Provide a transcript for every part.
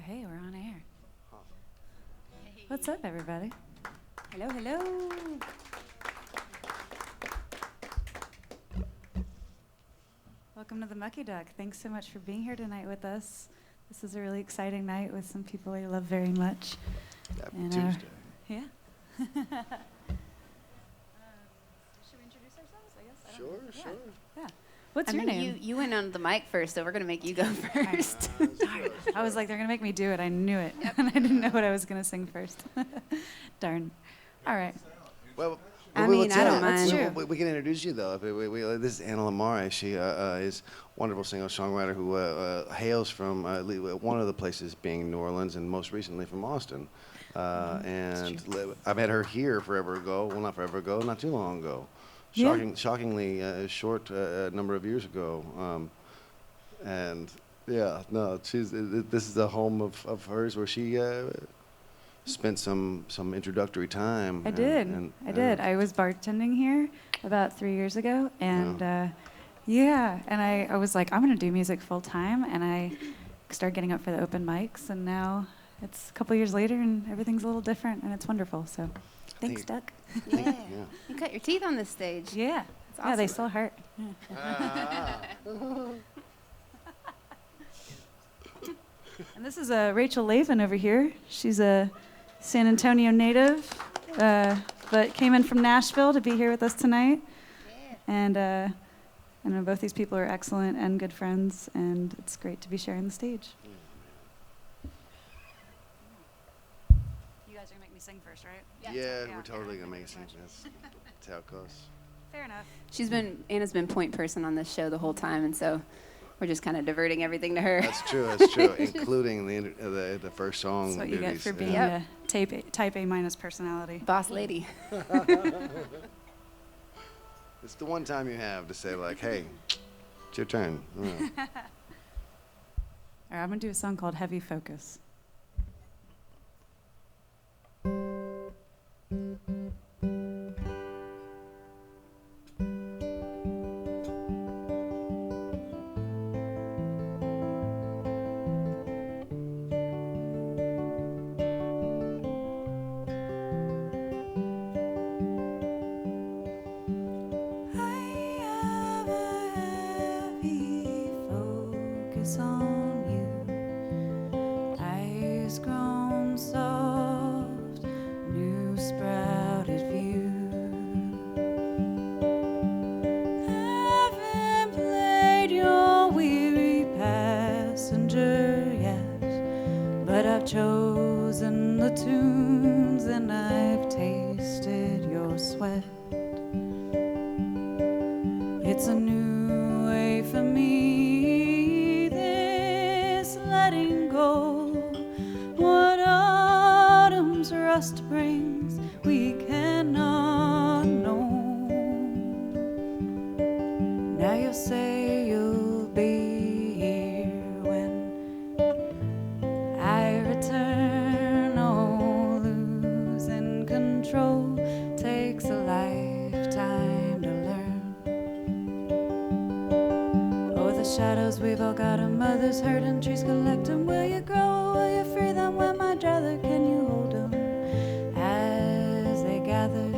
Hey, we're on air. What's up, everybody? Hello, hello. Welcome to the Mucky Duck. Thanks so much for being here tonight with us. This is a really exciting night with some people I love very much. Happy And, Tuesday. Yeah. Should we introduce ourselves, I guess? Sure. Yeah. What's your name? You went on the mic first, so we're going to make you go first. Darn. I was like, they're going to make me do it. I knew it. And I didn't know what I was going to sing first. Darn. All right. Well, I mean, I don't mind. That's We can introduce you, though. This is Mare. She is a wonderful singer-songwriter who hails from one of the places being New Orleans and most recently from Austin. I met her here forever ago. Well, not forever ago, not too long ago. Shockingly short number of years ago. This is a home of hers where she spent some introductory time. I did. I was bartending here about 3 years ago, and and I was like, I'm going to do music full time, and I started getting up for the open mics, and now it's a couple years later, and everything's a little different, and it's wonderful. So, thanks, Duck. Yeah. You cut your teeth on this stage. Yeah. That's awesome. Yeah, they still hurt. And this is Rachel Laven over here. She's a San Antonio native, but came in from Nashville to be here with us tonight. Yeah. And I know both these people are excellent and good friends, and it's great to be sharing the stage. You guys are going to make me sing first, right? Yeah, we're totally going to make it sing. That's how it goes. Fair enough. Anna's been point person on this show the whole time, and so we're just kind of diverting everything to her. That's true, including the first song. That's what you get for being a type A minus personality. Boss lady. It's the one time you have to say, like, hey, it's your turn. All right, I'm going to do a song called Heavy Focus. On you, eyes grown soft, new sprouted view. Haven't played your weary passenger yet, but I've chosen the tunes and I've tasted your sweat. It's a new way for me. Letting go what autumn's rust brings, we cannot know. Now you'll say you'll be here when I return. Oh, losing control takes a lifetime to learn. Oh, the shadows we've all got, a mother's hurt and trees collect them. Will you grow? Will you free them? When my drother, can you hold them as they gather?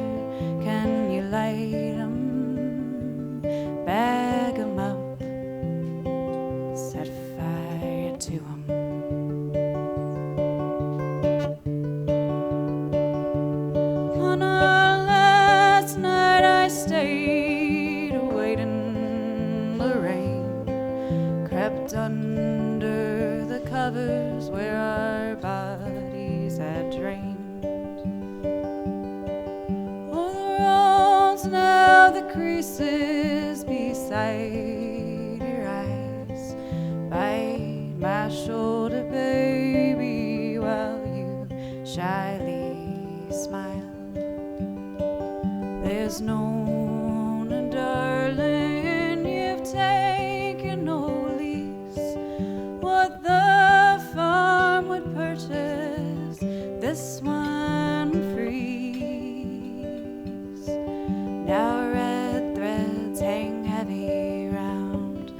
Can you light them? Bag them up, set fire to them. On our last night I stayed waiting the rain, crept under the covers where our bodies had drained. Oh, the roads now, the creases beside your eyes. Bite my shoulder, baby, while you shyly smile. There's no one, darling, you've taken no lease. What the farm would purchase, this one frees. Now red threads hang heavy round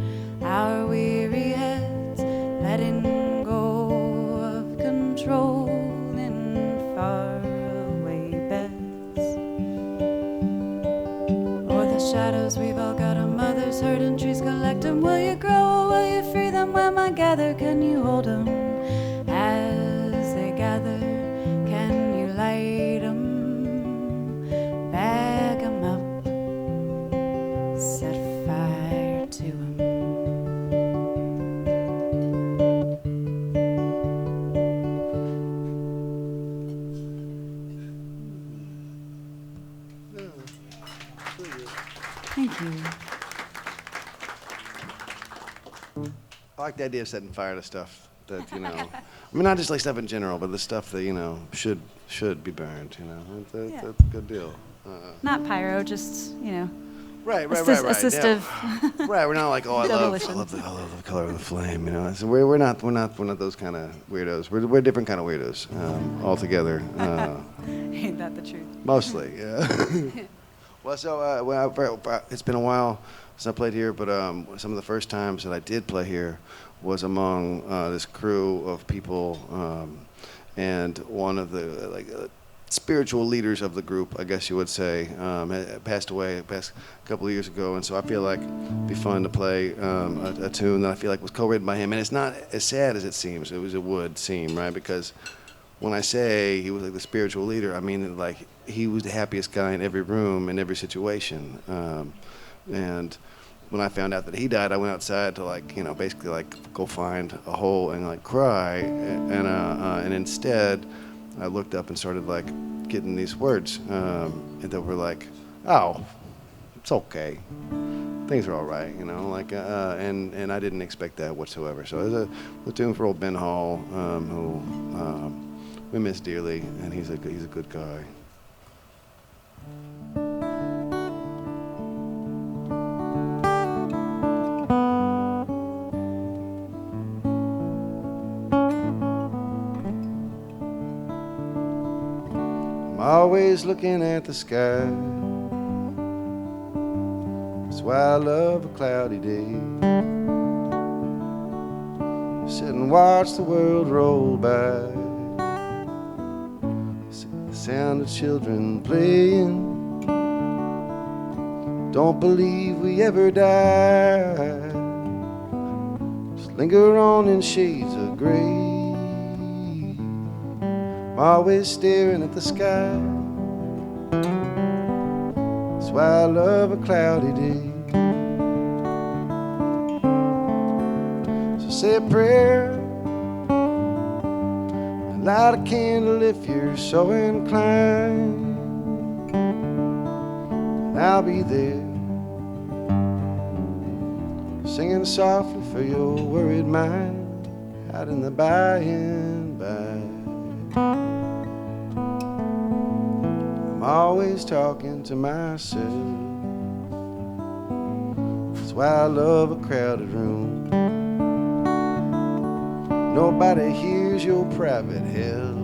our weary heads, letting go patrol in faraway beds. Or the shadows, we've all got a mother's hurt and trees collect 'em. Will you grow or will you free them when I gather? Can you hold 'em as they gather? Can you light 'em, bag 'em up, set fire to 'em? Thank you. I like the idea of setting fire to stuff that, you know, I mean, not just like stuff in general, but the stuff that, you know, should be burned, you know. That's a good deal. Not pyro, just, you know, Right. assistive. Yeah. Right, we're not like, oh, I love Demolition. the color of the flame, you know. So we're not those kind of weirdos. We're a different kind of weirdos altogether. Ain't that the truth? Mostly, yeah. Well, so it's been a while since I played here, but some of the first times that I did play here was among this crew of people, and one of the spiritual leaders of the group, I guess you would say, had passed away a couple of years ago, and so I feel like it'd be fun to play a tune that I feel like was co-written by him, and it's not as sad as it seems. It would seem, right? Because when I say he was like the spiritual leader, I mean like he was the happiest guy in every room, in every situation. And when I found out that he died, I went outside to like, you know, basically like go find a hole and like cry. And instead, I looked up and started like getting these words that were like, oh, it's okay. Things are all right, you know, like, and I didn't expect that whatsoever. So it was a tune for old Ben Hall, who we miss dearly, and he's a good guy. I'm always looking at the sky. That's why I love a cloudy day. Sit and watch the world roll by. Sound of children playing. Don't believe we ever die. Just linger on in shades of gray. I'm always staring at the sky. That's why I love a cloudy day. So say a prayer, light a candle if you're so inclined, and I'll be there, singing softly for your worried mind, out in the by and by. I'm always talking to myself. That's why I love a crowded room. Nobody hears your private hell.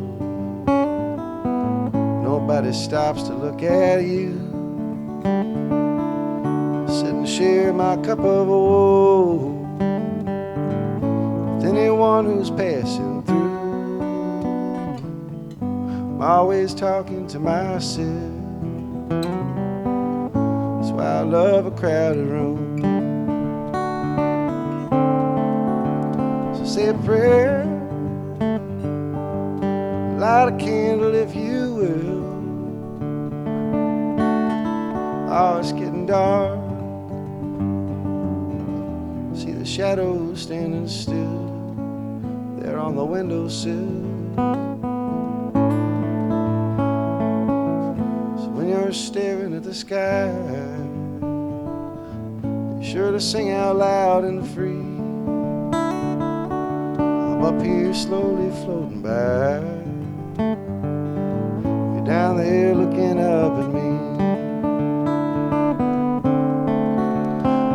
Nobody stops to look at you. Sit and share my cup of woe with anyone who's passing through. I'm always talking to myself. That's why I love a crowded room. Say a prayer, light a candle if you will. Oh, it's getting dark. See the shadows standing still there on the windowsill. So when you're staring at the sky, be sure to sing out loud and free. Up here slowly floating by. You're down there looking up at me.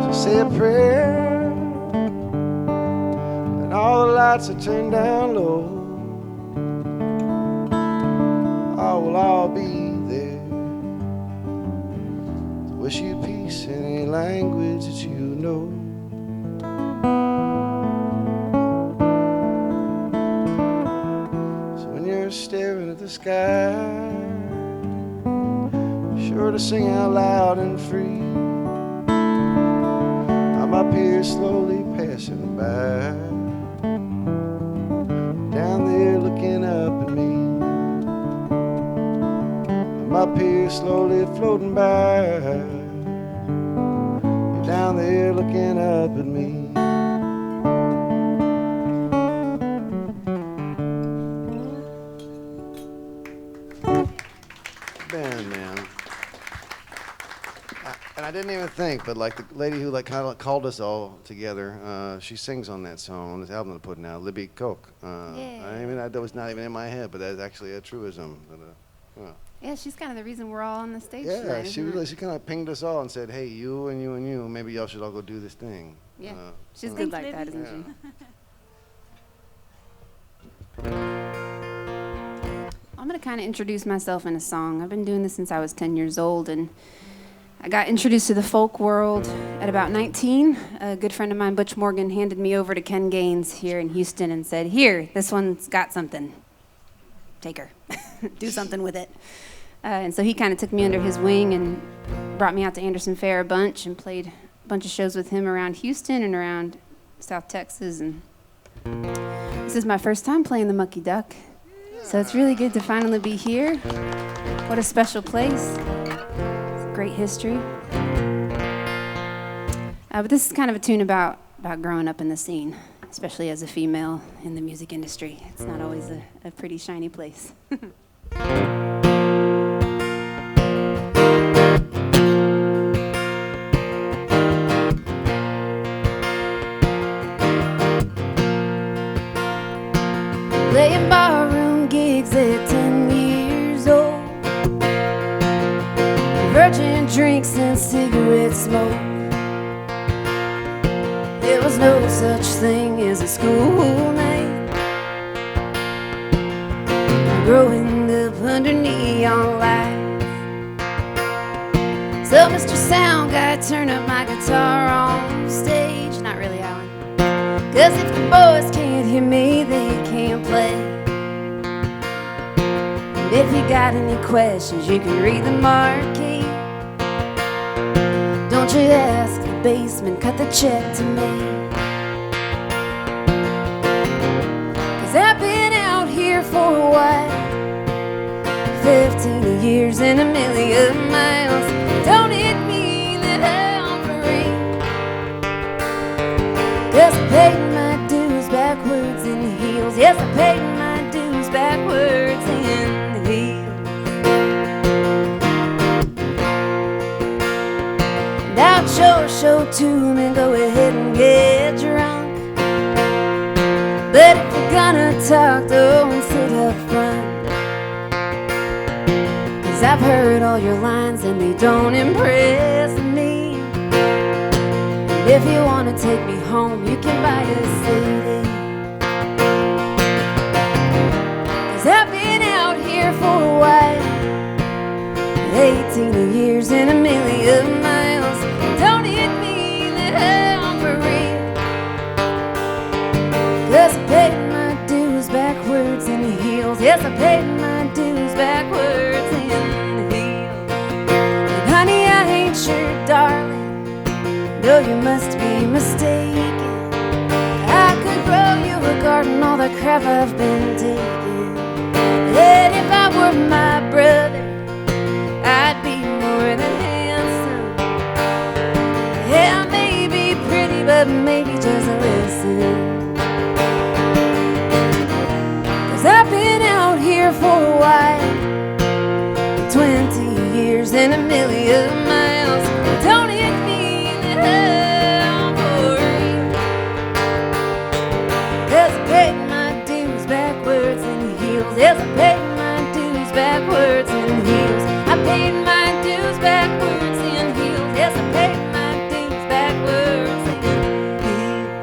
So say a prayer, and all the lights are turned down low. I will all be there to wish you peace in any language that you know. staring at the sky, sure to sing out loud and free. I'm up here slowly passing by, down there looking up at me. I'm up here slowly floating by, you're down there looking up at me. Man. And I didn't even think, but like the lady who like kind of called us all together, she sings on that song on this album they're putting out, Libby Coke. That was not even in my head, but that's actually a truism. Yeah, she's kind of the reason we're all on the stage Yeah, tonight, she kind of pinged us all and said, "Hey, you and you and you, maybe y'all should all go do this thing." Yeah, she's good like that, isn't she? I'm going to kind of introduce myself in a song. I've been doing this since I was 10 years old, and I got introduced to the folk world at about 19. A good friend of mine, Butch Morgan, handed me over to Ken Gaines here in Houston and said, "Here, this one's got something. Take her. Do something with it." And so he kind of took me under his wing and brought me out to Anderson Fair a bunch and played a bunch of shows with him around Houston and around South Texas. And this is my first time playing the Mucky Duck. So it's really good to finally be here. What a special place. It's a great history. But this is kind of a tune about growing up in the scene, especially as a female in the music industry. It's not always a pretty shiny place. Playing barroom gigs at 10 years old, virgin drinks and cigarette smoke. There was no such thing as a school night. Growing up under neon lights. So Mr. Sound Guy, turn up my guitar on stage. Not really, Alan. 'Cause if the boys can't hear me, they can't play. And if you got any questions, you can read the marquee. Don't you ask the basement, cut the check to me. 'Cause I've been out here for a while, 15 years and a million miles. Don't it mean that I'm free? 'Cause I paid my dues backwards in heels. Yes, I paid my dues backwards in heels. And I'll show to 'em and go ahead and get drunk. But if you're gonna talk, don't sit up front. 'Cause I've heard all your lines and they don't impress me. If you wanna take me home, you can buy a CD. 'Cause I've been out here for a while, 18 years and a million miles. Don't it mean that I'm for real? 'Cause I paid my dues backwards in heels. Yes, I paid my dues backwards in heels. And honey, I ain't sure, darling, no, you must be mistaken. I could grow you a garden, all the crap I've been taking. And if I were my brother, I'd be more than handsome. Yeah, I may be pretty, but maybe just listen. 'Cause I've been out here for a while, 20 years and a million miles. Don't it mean that I'm for real? 'Cause I paid my dues backwards in heels. Yes, I paid my dues backwards in heels. I paid my dues backwards in heels. Yes, I paid my dues backwards in heels.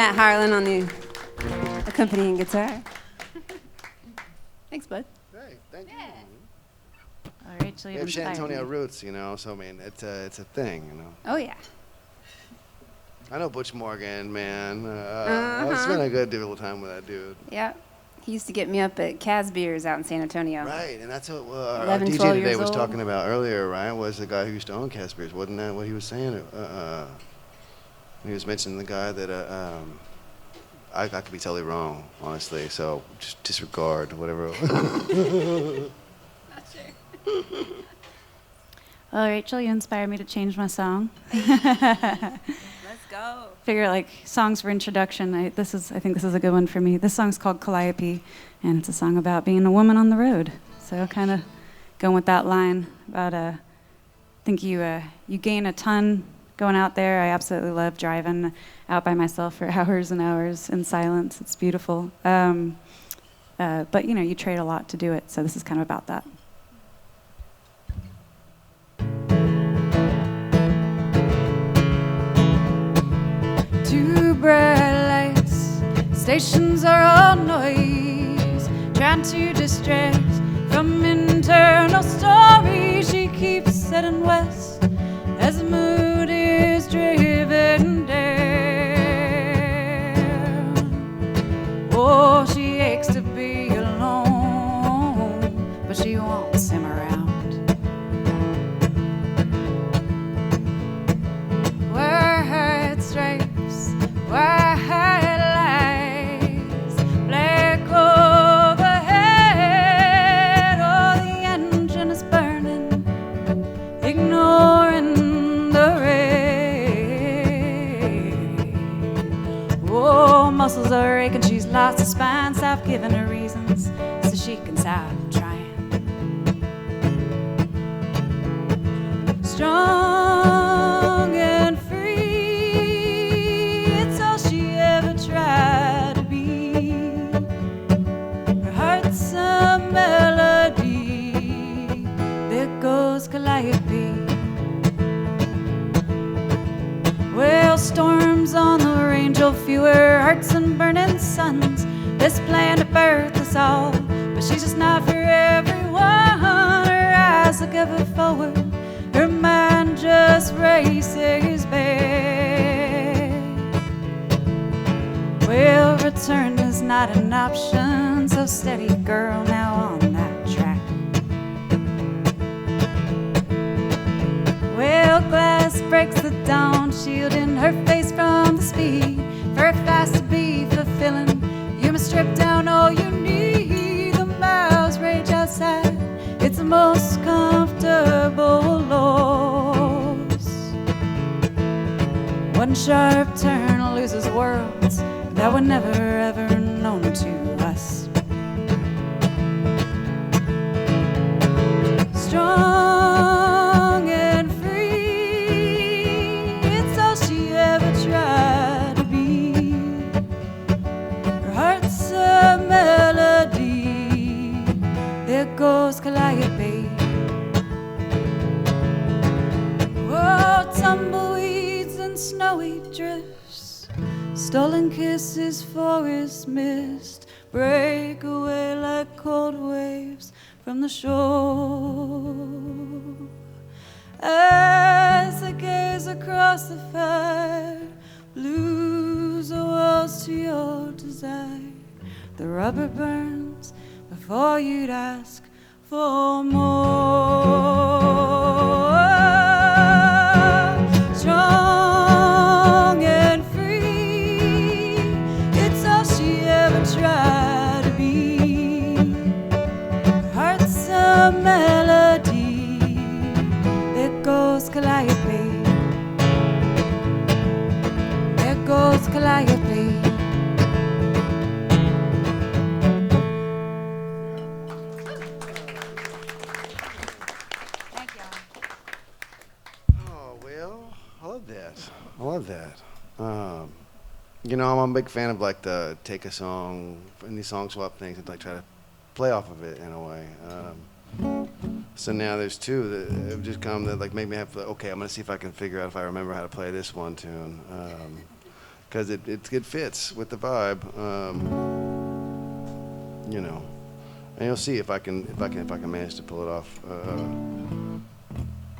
Matt Harlan on the accompanying guitar. Thanks, bud. Hey, thank you. All right, Rachel, We you've have San inspired Antonio me. roots, you know, so I mean, it's a thing, you know. Oh, yeah. I know Butch Morgan, man. I spent a good deal of time with that dude. Yeah. He used to get me up at Casbeers out in San Antonio. Right, and that's what our 11, DJ 12 today years was old. talking about earlier, right? Was the guy who used to own Casper's. Wasn't that what he was saying? He was mentioning the guy that I could be totally wrong, honestly. So just disregard whatever. Not sure. Well, Rachel, you inspired me to change my song. Let's go. Figure like songs for introduction. I think this is a good one for me. This song's called Calliope, and it's a song about being a woman on the road. So kind of going with that line about I think you gain a ton going out there. I absolutely love driving out by myself for hours and hours in silence. It's beautiful. But you know, you trade a lot to do it. So this is kind of about that. Two bright lights, stations are all noise, trying to distract from internal stories. She keeps heading west as the mood is driven down. Oh, she aches to be alone, but she wants him around. White stripes, white lights, black overhead. Oh, the engine is burning, ignoring the rain. Oh, muscles are aching, she's lost her spine. Stop giving her reasons so she can stop trying. Strong and free, it's all she ever tried to be. Her heart's a melody. There goes Calliope. Well, storms on the range, oh, fewer hearts and burning suns. This plan to birth us all, but she's just not for everyone. Her eyes look ever forward, her mind just races back. Well, return is not an option, so steady, girl, now on that track. Well, glass breaks the dawn, shielding her face from the speed. For it fast to be fulfilling, you must strip down all you need. The miles rage outside, it's the most comfortable loss. One sharp turn loses worlds that were never ever known to us. Strong and free, it's all she ever tried to be. Her heart's a melody. There goes Calliope. Oh, tumbleweeds and snowy drifts, stolen kisses, forest mist, break away like cold waves from the shore. As I gaze across the fire, blues are walls to your desire. The rubber burns before you'd ask for more. Strong and free, it's all she ever tried to be. Her heart's a melody. There goes Calliope. There goes Calliope. Oh, well, I love that. I love that. You know, I'm a big fan of like the take a song and these song swap things and like try to play off of it in a way. So now there's two that have just come that like make me have to, okay, I'm gonna see if I can figure out if I remember how to play this one tune. because it fits with the vibe. You know, and you'll see if I can manage to pull it off.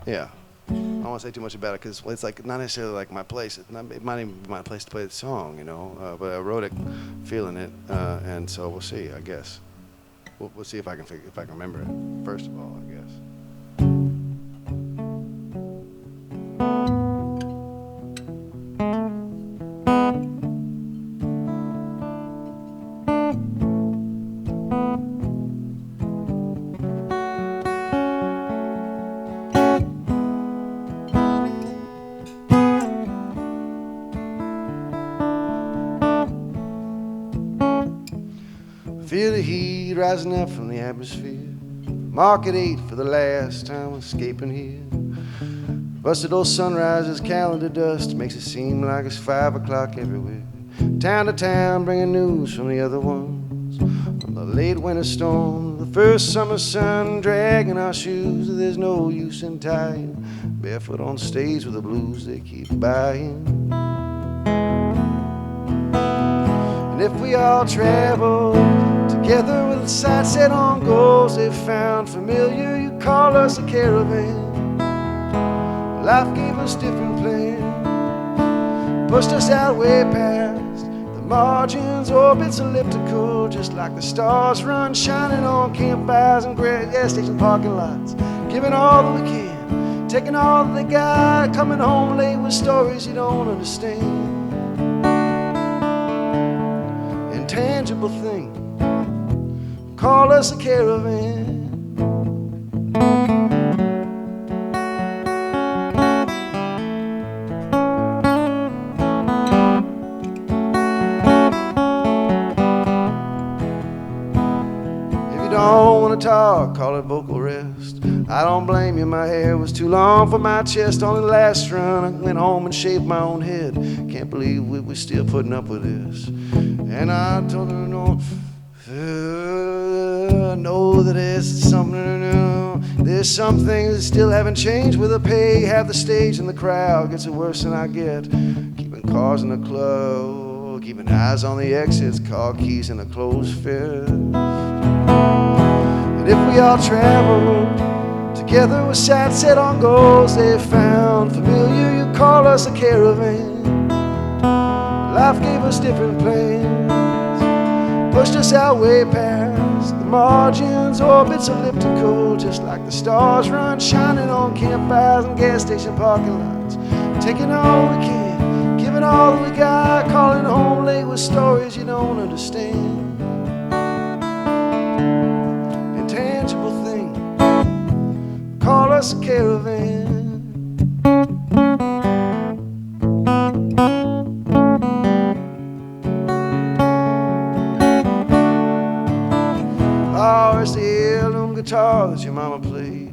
Yeah. I don't want to say too much about it because it's like not necessarily like my place. It might even be my place to play the song, you know. But I wrote it, feeling it, and so we'll see. I guess we'll see if I can remember it. First of all, I guess. Feel the heat rising up from the atmosphere. Market 8 for the last time escaping here. Busted old sunrises, calendar dust makes it seem like it's 5 o'clock everywhere. Town to town bringing news from the other ones. From the late winter storm, the first summer sun dragging our shoes. There's no use in tying barefoot on stage with the blues they keep buying. And if we all travel together with a sight set on goals they found familiar, you call us a caravan. Life gave us different plans, pushed us out way past the margins, orbits elliptical, just like the stars run shining on campfires and gas station parking lots. Giving all that we can, taking all that they got, coming home late with stories you don't understand. Intangible thing, call us a caravan. If you don't want to talk, call it vocal rest. I don't blame you, my hair was too long for my chest. On the last run I went home and shaved my own head. Can't believe we're still putting up with this. And I told her no, know that it's something new. There's some things that still haven't changed with the pay. Half the stage and the crowd gets it worse than I get. Keeping cars in the club, keeping eyes on the exits, car keys in a closed fist. And if we all travel together with sights set on goals they found familiar, you call us a caravan. Life gave us different plans, pushed us out way past the margins, orbits elliptical, just like the stars run shining on campfires and gas station parking lots. Taking all we can, giving all that we got, calling home late with stories you don't understand. Intangible thing, call us a caravan. Oh, it's the heirloom guitar that your mama played.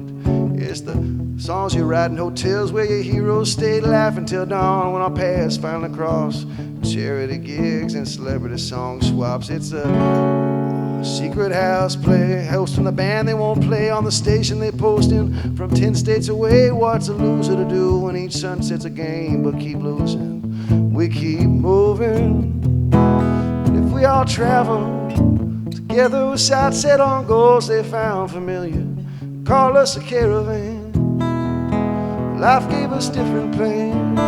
It's the songs you write in hotels where your heroes stayed, laughing till dawn when our paths finally cross. Charity gigs and celebrity song swaps. It's a secret house play, hosting the band they won't play on the station they posting from 10 states away. What's a loser to do when each sunset's a game but keep losing? We keep moving. And if we all travel together with sights set on goals they found familiar, call us a caravan. Life gave us different plans,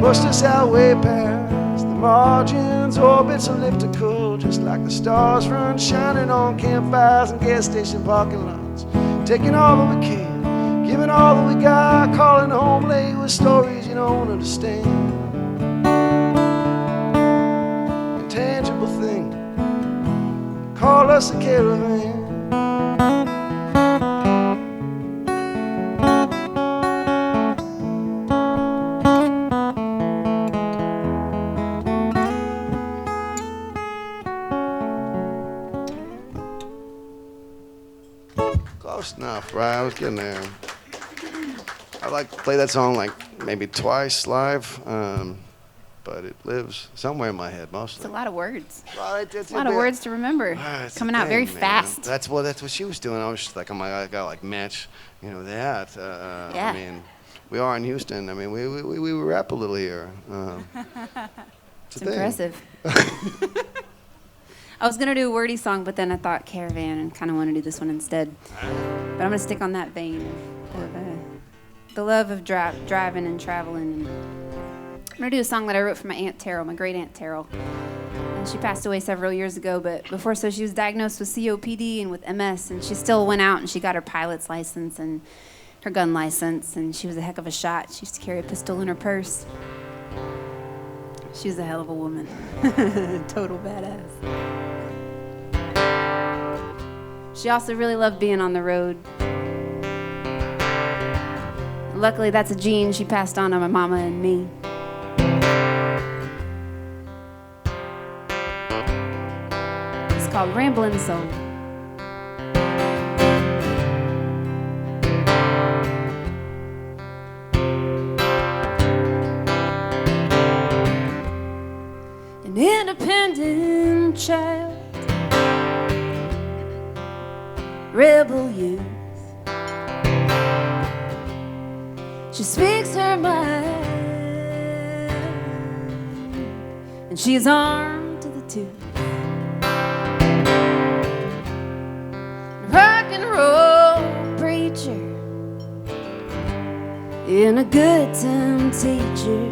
pushed us out way past the margins, orbits elliptical, just like the stars run shining on campfires and gas station parking lots. Taking all that we can, giving all that we got, calling home late with stories you don't understand. Intangible thing, call us a caravan. Close enough, right? I was getting there. I like to play that song like maybe twice live, but it lives somewhere in my head mostly. It's a lot of words. Right, It's a lot of words to remember. Coming out very fast. That's what she was doing. I was just like, I gotta like match, that. Yeah. I mean, We are in Houston. I mean, we rap a little here. It's impressive. I was going to do a wordy song, but then I thought Caravan and kind of want to do this one instead. But I'm going to stick on that vein of the love of driving and traveling. And I'm going to do a song that I wrote for my Aunt Terrell, my great Aunt Terrell. And she passed away several years ago, but before so she was diagnosed with COPD and with MS, and she still went out and she got her pilot's license and her gun license, and she was a heck of a shot. She used to carry a pistol in her purse. She was a hell of a woman. Total badass. She also really loved being on the road. Luckily, that's a gene she passed on to my mama and me. It's called Ramblin' Soul. An independent child, rebel youth. She speaks her mind, and she's armed to the tooth. Rock and roll preacher and a good time teacher.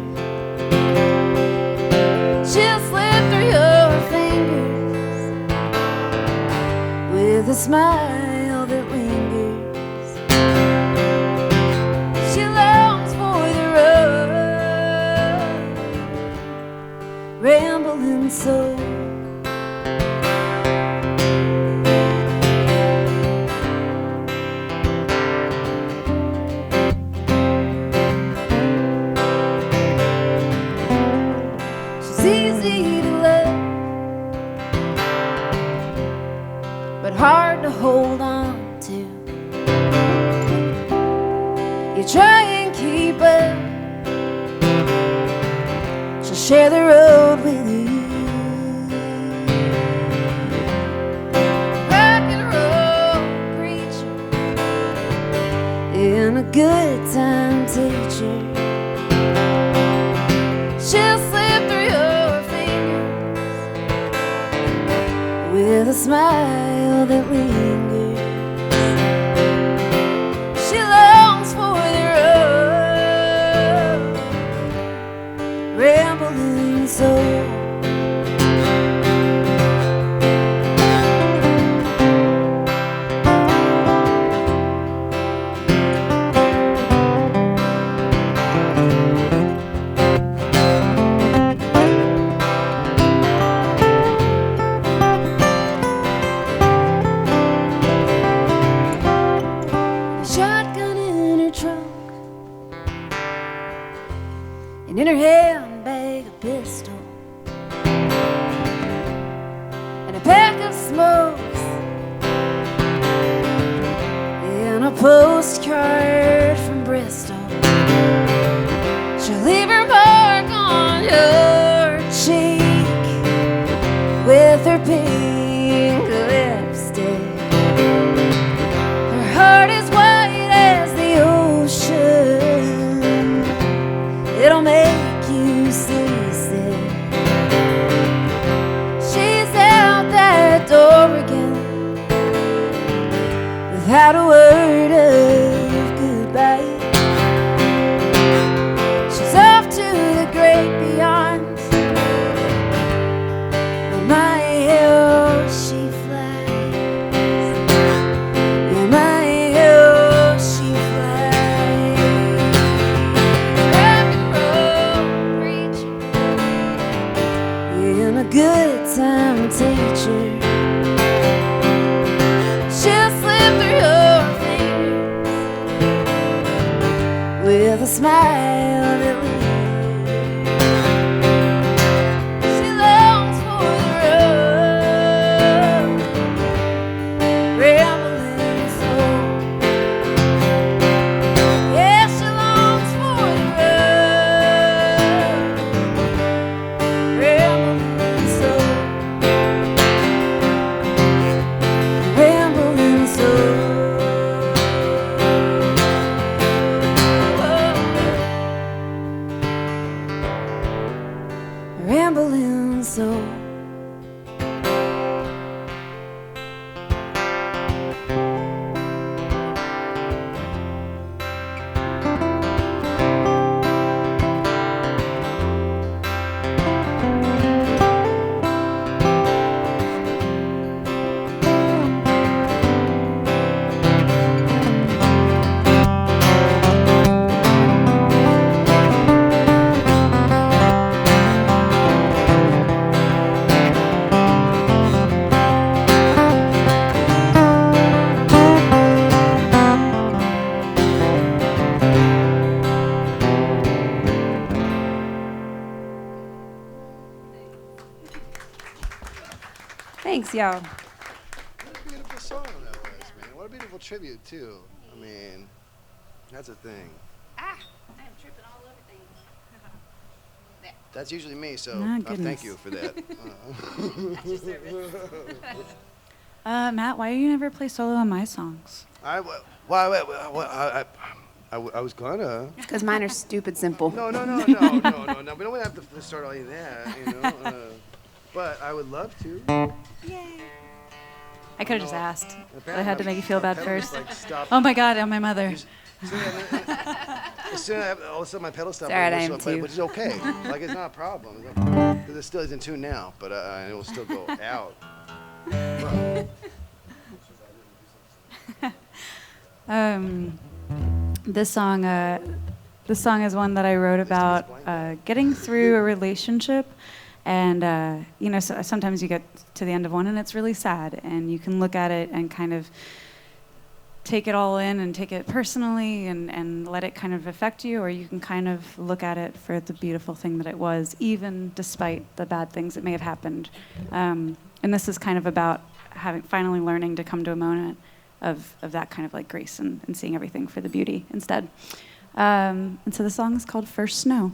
She'll slip through your fingers with a smile that lingers. She longs for the road, rambling soul. She's easy to love, but hard to hold on to. You try and keep up, she'll share the road with you. Rock and roll preacher and a good time teacher. She'll slip through your fingers with a smile that lingers. She longs for the road, rambling soul. Shotgun in her trunk, and in her handbag a pistol, and a pack of smokes, and a postcard from Bristol. She'll leave her mark on your cheek with her pink lipstick. Her heart is white as the ocean. It'll make you seasick. She's out that door again without a word of goodbye. She's off to the great beyond. And my how she flies. And my how she flies. Rock and roll preacher and a good time teacher. She'll slip through your fingers with a smile that lingers. She longs for the road, rambling soul. Yeah, she longs for the road, rambling soul. Rambling soul. Oh. Thanks, y'all. What a beautiful song that was, man. What a beautiful tribute, too. I mean, that's a thing. I am tripping all over things. That's usually me, so My thank you for that. That's your service. Matt, why do you never play solo on my songs? I was gonna. Because mine are stupid simple. No. We don't have to start all of that, you know. But I would love to. Yay. I could have just asked, but I Apparently had to make you feel bad pedal first. just, like, stopped. Oh my God, my mother. As soon as all of a sudden my pedal stopped, Sorry, I am too. which is okay. Like, it's not a problem. Because it still is in tune now, but it will still go out. This song is one that I wrote about getting through a relationship, and sometimes you get to the end of one and it's really sad, and you can look at it and kind of take it all in and take it personally and let it kind of affect you, or you can kind of look at it for the beautiful thing that it was, even despite the bad things that may have happened. And this is kind of about finally learning to come to a moment of that kind of like grace and seeing everything for the beauty instead. And so the song is called First Snow.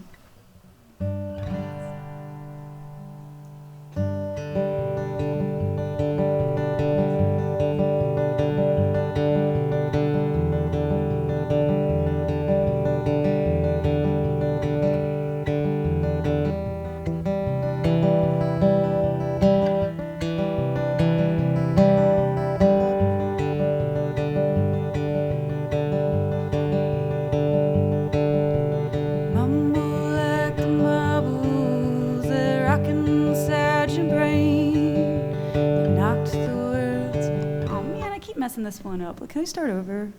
Messing this one up. Can we start over?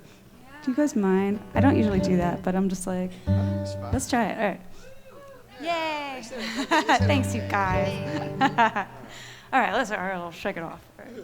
Do you guys mind? I don't usually do that, but I'm just like, let's try it. All right. Yay! Thanks, you guys. All right, I'll shake it off. All right.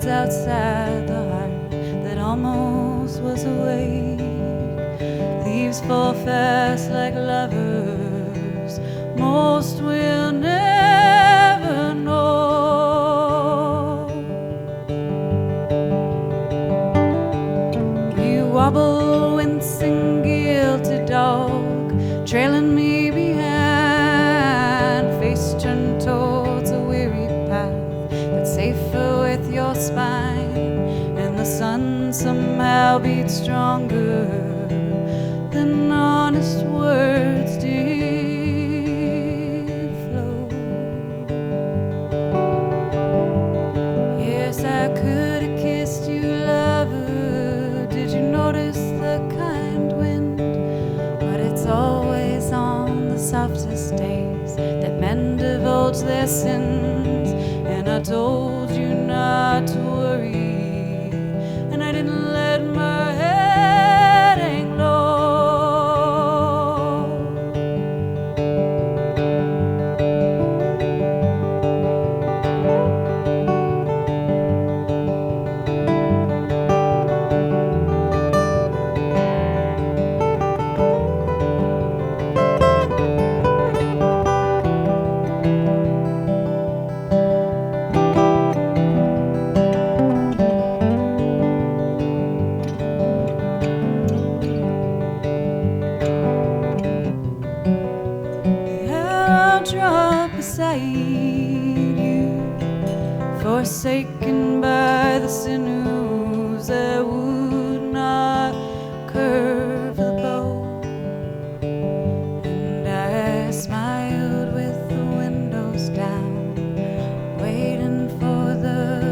Outside the heart that almost was awake. Leaves fall fast like lovers, most will never know. You wobble, wincing, guilty dog, trailing me behind, face turned towards a weary path that's safer with your spine, and the sun somehow beats stronger than honest words did flow. Yes, I could have kissed you, lover. Did you notice the kind wind? But it's always on the softest days that men divulge their sins. And I told you not to worry, and I didn't let my head hang low. Beside you, forsaken by the sinews that would not curve the bow. And I smiled with the windows down, waiting for the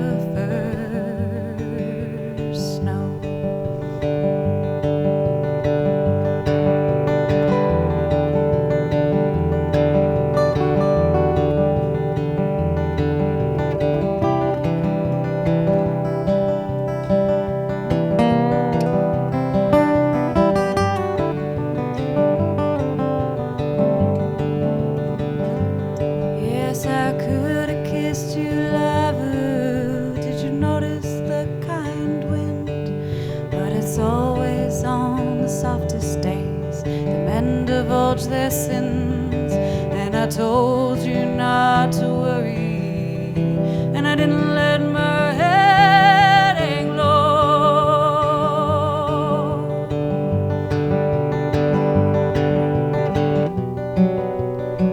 first snow. lessons, and I told you not to worry, and I didn't let my head hang low.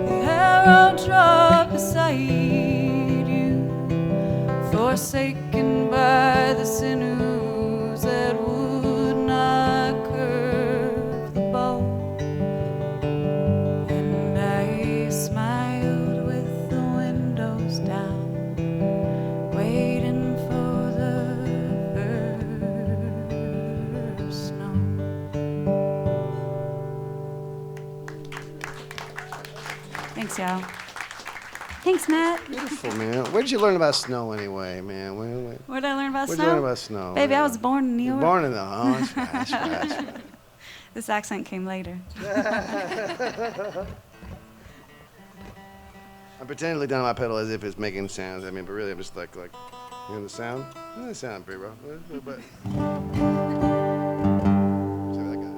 The arrow dropped beside you, forsaken by the sinews that would not curve the bow. And I smiled with the windows down, waiting for the first snow. Thanks, y'all. Thanks, Matt. Beautiful, man. Where did you learn about snow anyway, man? Where did I learn about Where'd snow? you learn about snow? Baby, Yeah. I was born in New York. Born in the that's right, that's right, that's right. This accent came later. I'm pretending to look down at my pedal as if it's making sounds. I mean, but really, I'm just like, you know the sound? Yeah, the sound pretty rough. But see that guy?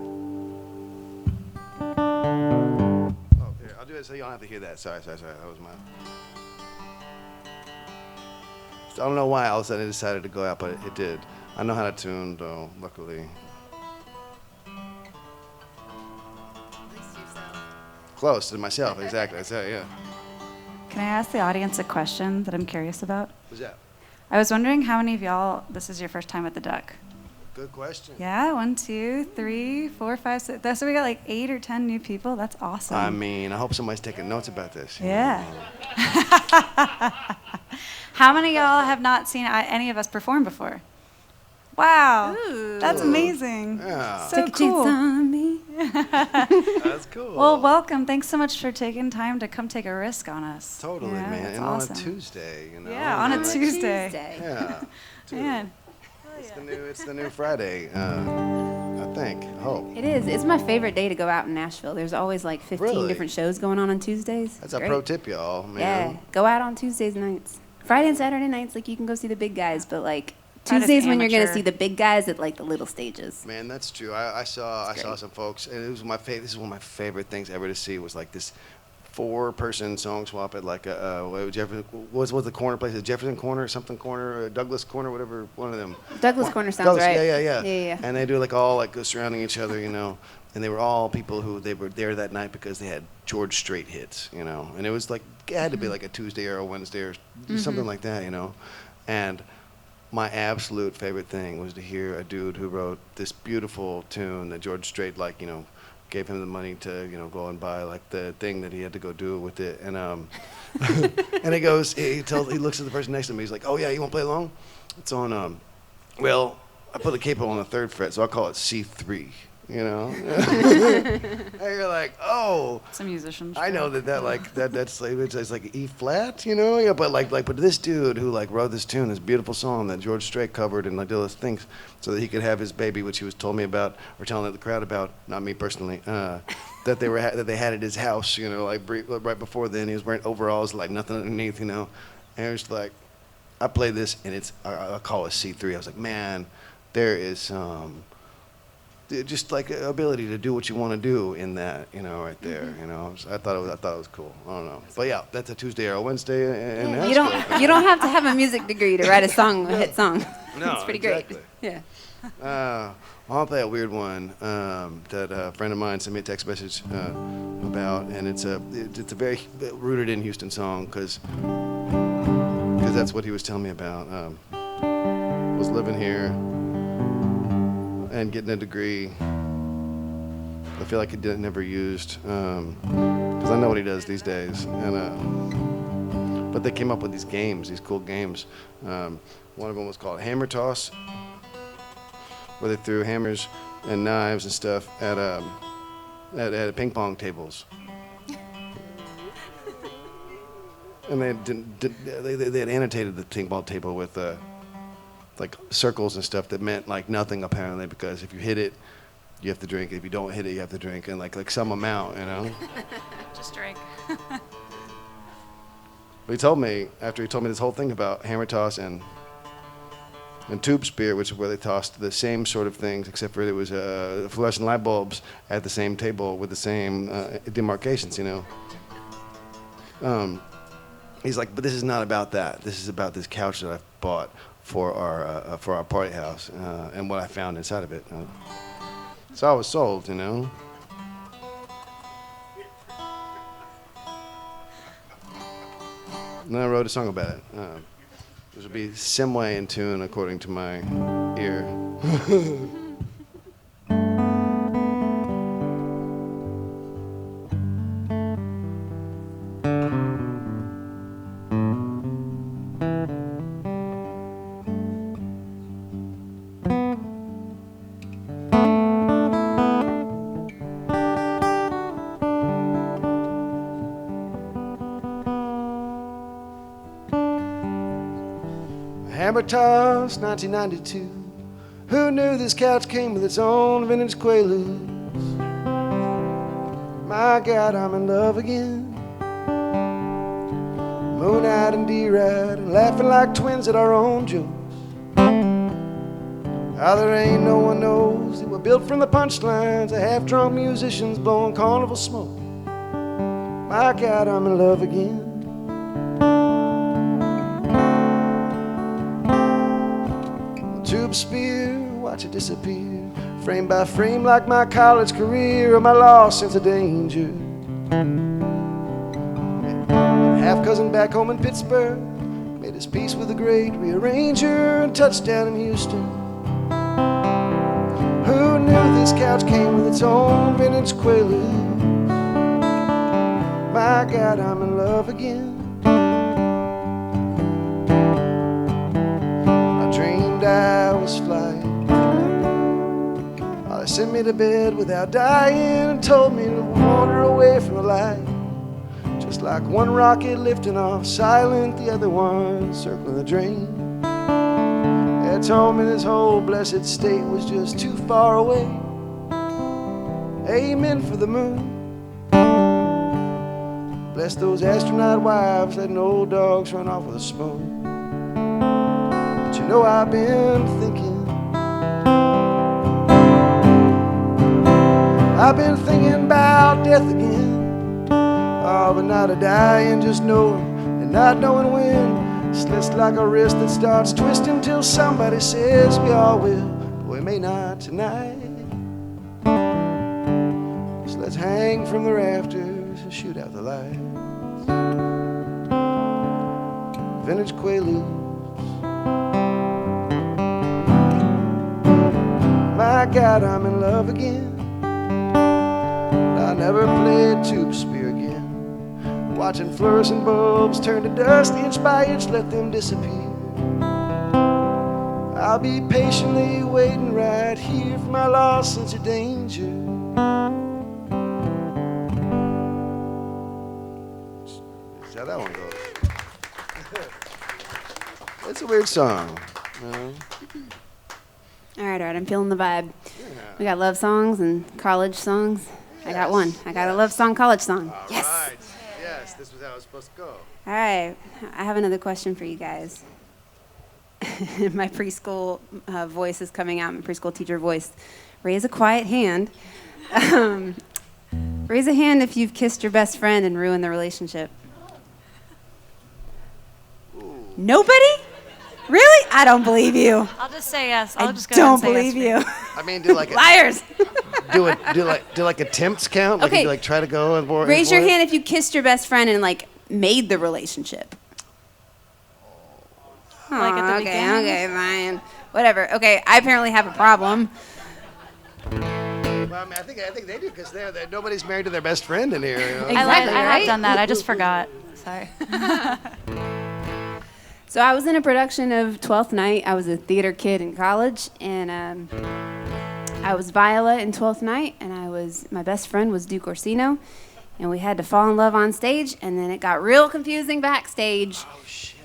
Oh, here, I'll do it so you don't have to hear that. Sorry. That was mine. I don't know why all of a sudden it decided to go out, but it did. I know how to tune, though, luckily. Close to myself, exactly. That's it, yeah. Can I ask the audience a question that I'm curious about? What's that? I was wondering how many of y'all, this is your first time at the Duck? Good question. Yeah, 1, 2, 3, 4, 5, 6. So we got like 8 or 10 new people. That's awesome. I mean, I hope somebody's taking notes about this. you Yeah. know. How many of y'all have not seen any of us perform before? Wow. Ooh. That's amazing. Yeah. So Take a chance cool. on me. That's cool. Well, welcome. Thanks so much for taking time to come take a risk on us. Totally, Yeah, man. that's And awesome. on a Tuesday, you know. Yeah, on a like- Tuesday. Yeah. Dude, Man. it's the new Friday. I think. I hope. It is. It's my favorite day to go out in Nashville. There's always like 15 Really? different shows going on Tuesdays. That's It's a great. pro tip, y'all. Man. Yeah, go out on Tuesdays nights. Friday and Saturday nights, like you can go see the big guys, but like Friday's Tuesdays when you're gonna amateur. see the big guys at like the little stages. Man, that's true. I saw great. some folks, and it was my favorite. This is one of my favorite things ever to see. Was like this 4-person song swap at like Jefferson. What was the corner place? Jefferson Corner, something Corner, Douglas Corner, whatever. One of them. Douglas Corner sounds Douglas, right. Yeah. And they do like all like surrounding each other, you know. And they were all people who they were there that night because they had George Strait hits, you know. And it was like it had to be like a Tuesday or a Wednesday or something like that, you know. And my absolute favorite thing was to hear a dude who wrote this beautiful tune that George Strait, like, you know, gave him the money to, you know, go and buy like the thing that he had to go do with it. And and he goes, he looks at the person next to him. He's like, "Oh yeah, you want to play along? It's on well, I put the capo on the 3rd fret, so I'll call it C3." You know, and you're like, oh, Some musicians. I know that's like it's like E flat, you know, yeah, but this dude who like wrote this tune, this beautiful song that George Strait covered and like did those things so that he could have his baby, which he was told me about or telling the crowd about, not me personally, that they had at his house, you know, like right before then. He was wearing overalls, like nothing underneath, you know, and it was like, I played this and I call it C3. I was like, man, there is some. Just like ability to do what you want to do in that, you know, right there, you know. So I thought it was cool. I don't know, but yeah, that's a Tuesday or a Wednesday. And Yeah, you don't have to have a music degree to write a song, a hit song. No, It's pretty exactly. great. Yeah. I'll play a weird one that a friend of mine sent me a text message about, and it's a very rooted in Houston song because that's what he was telling me about. Was living here and getting a degree. I feel like he never used because I know what he does these days. And but they came up with these games, these cool games. One of them was called Hammer Toss, where they threw hammers and knives and stuff at ping pong tables. And they had annotated the ping pong table with like circles and stuff that meant like nothing apparently, because if you hit it, you have to drink. If you don't hit it, you have to drink, and like some amount, you know. Just drink. But he told me, after he told me this whole thing about hammer toss and and tube spear, which is where they tossed the same sort of things, except for it was fluorescent light bulbs at the same table with the same demarcations, He's like, but this is not about that. This is about this couch that I bought for our party house and what I found inside of it. So I was sold, And then I wrote a song about it. This would be Simway in tune according to my ear. Hammer toss, 1992. Who knew this couch came with its own vintage Quaaludes? My God, I'm in love again. Moon-eyed and D-ride, and laughing like twins at our own jokes. How there ain't no one knows that we're built from the punchlines of half-drunk musicians blowing carnival smoke. My God, I'm in love again. Tube spear, watch it disappear, frame by frame like my college career or my lost sense of danger. Half cousin back home in Pittsburgh made his peace with the great rearranger and touchdown in Houston. Who knew this couch came with its own vintage Quaaludes? My God, I'm in love again. I was flying. Oh, they sent me to bed without dying and told me to wander away from the light. Just like one rocket lifting off silent, the other one circling the drain. They told me this whole blessed state was just too far away. Amen for the moon. Bless those astronaut wives letting old dogs run off with a spoon. I've been thinking. I've been thinking about death again. Oh, but not a dying, just knowing and not knowing when. Slits like a wrist that starts twisting till somebody says we all will, but we may not tonight. So let's hang from the rafters and shoot out the lights. Vintage Quaaludes. My God, I'm in love again. I never played tube spear again. Watching fluorescent bulbs turn to dust inch by inch, let them disappear. I'll be patiently waiting right here for my lost sense of danger. That's how that one goes. It's a weird song. All right, I'm feeling the vibe. Yeah. We got love songs and college songs. Yes. I got one. I got a love song, college song. All yes. Right. Yes, this was how it was supposed to go. All right, I have another question for you guys. My preschool voice is coming out, my preschool teacher voice. Raise a quiet hand. Raise a hand if you've kissed your best friend and ruined the relationship. Ooh. Nobody? Really? I don't believe you. I'll just say yes. I'll just go don't ahead and say believe yes you. I mean, do like a, Liars. do like attempts count? Like, Okay. you like try to go and board. Raise your hand if you kissed your best friend and like made the relationship. Like at the beginning? Okay, fine. Whatever. Okay, I apparently have a problem. Well, I mean, I think they do because they're nobody's married to their best friend in here. You know? Exactly, I right? have done that. I just forgot. Sorry. So I was in a production of 12th Night. I was a theater kid in college, and I was Viola in 12th Night, and my best friend was Duke Orsino, and we had to fall in love on stage, and then it got real confusing backstage. Oh shit!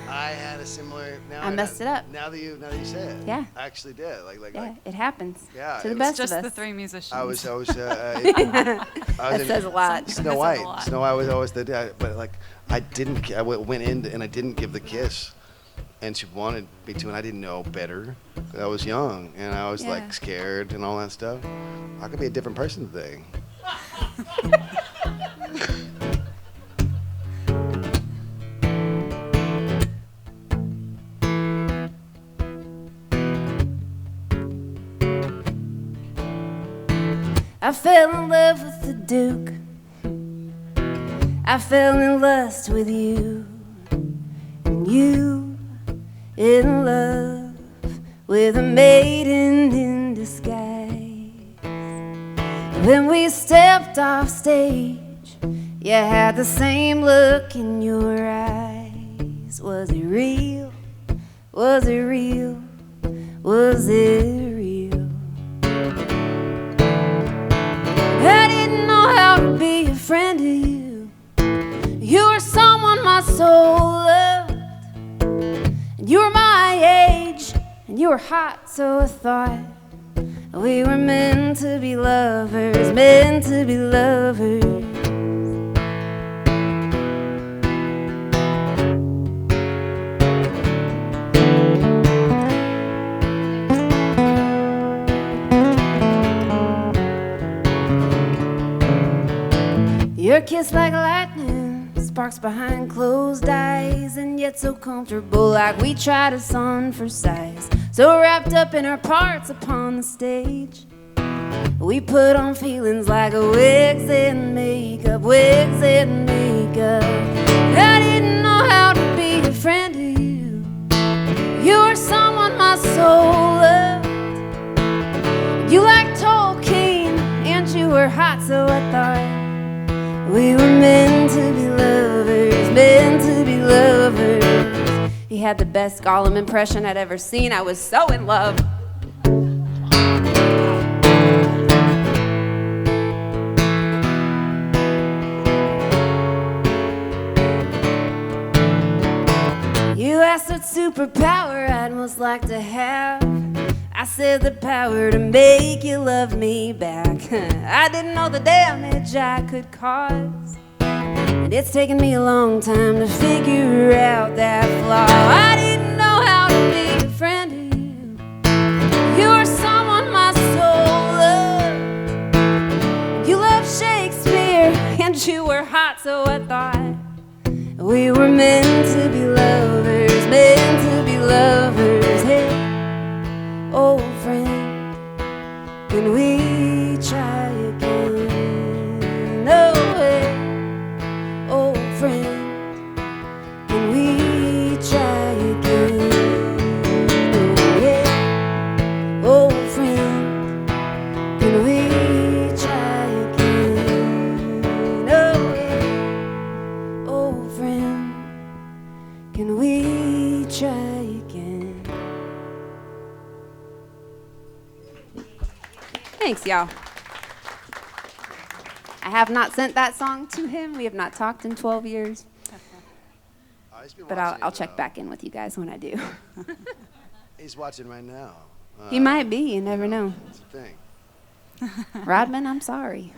I had a similar. I messed it up. Now that you say it. Yeah. I actually did. Yeah, it happens. Yeah, To the it was best Just of the us. three musicians. I was That says a lot. Snow That White. says a lot. Snow White was always but like I went in and I didn't give the kiss, and she wanted me to, and I didn't know better. I was young, and I was Yeah. like scared and all that stuff. I could be a different person today. I fell in love with the Duke. I fell in lust with you. And you in love with a maiden in disguise. When we stepped off stage, you had the same look in your eyes. Was it real? Was it real? Was it real? I didn't know how to be a friend to you. You were someone my soul loved. And you were my age, and you were hot, so I thought we were meant to be lovers, meant to be lovers. Your kiss like lightning, sparks behind closed eyes, and yet so comfortable, like we tried us on for size. So wrapped up in our parts upon the stage, we put on feelings like wigs and makeup, wigs and makeup. I didn't know how to be a friend to you. You were someone my soul loved. You liked Tolkien, and you were hot, so I thought we were meant to be lovers, meant to be lovers. He had the best Gollum impression I'd ever seen. I was so in love. You asked what superpower I'd most like to have. I said the power to make you love me back. I didn't know the damage I could cause, and it's taken me a long time to figure out that flaw. I didn't know how to be a friend to you. You were someone my soul loved. You loved Shakespeare, and you were hot, so I thought we were meant to be lovers, meant to be lovers. Hey, old friend, can we try again? No way, old friend, can we try again? Oh yeah, old friend, can we try again? Oh yeah, old friend, can we try again? Thanks, y'all. I have not sent that song to him. We have not talked in 12 years. But I'll check back in with you guys when I do. He's watching right now. He might be. You never know. That's the thing. Rodman, I'm sorry.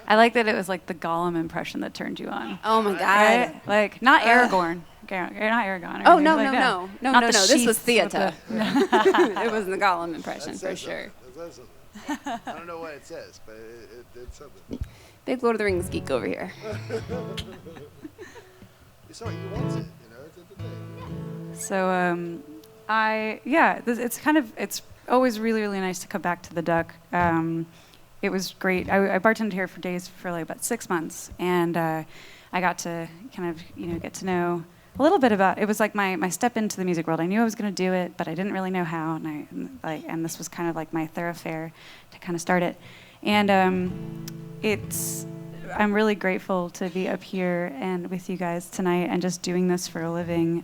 I like that it was like the Gollum impression that turned you on. Oh, my God. Right? Like, not Aragorn. Okay, not Aragorn. Oh, or no, anything no, like that. no. No, Not no, the no. This was sheaths with theater. It was the Gollum impression, That for says sure. something. That says something. I don't know what it says, but it's something. Big Lord of the Rings geek over here. So he wants it, you know. It's the thing. So, it's always really, really nice to come back to the Duck. It was great. I bartended here for days for like about 6 months, and I got to kind of, get to know a little bit about. It was like my step into the music world. I knew I was going to do it, but I didn't really know how, and this was kind of like my thoroughfare to kind of start it. And I'm really grateful to be up here and with you guys tonight and just doing this for a living.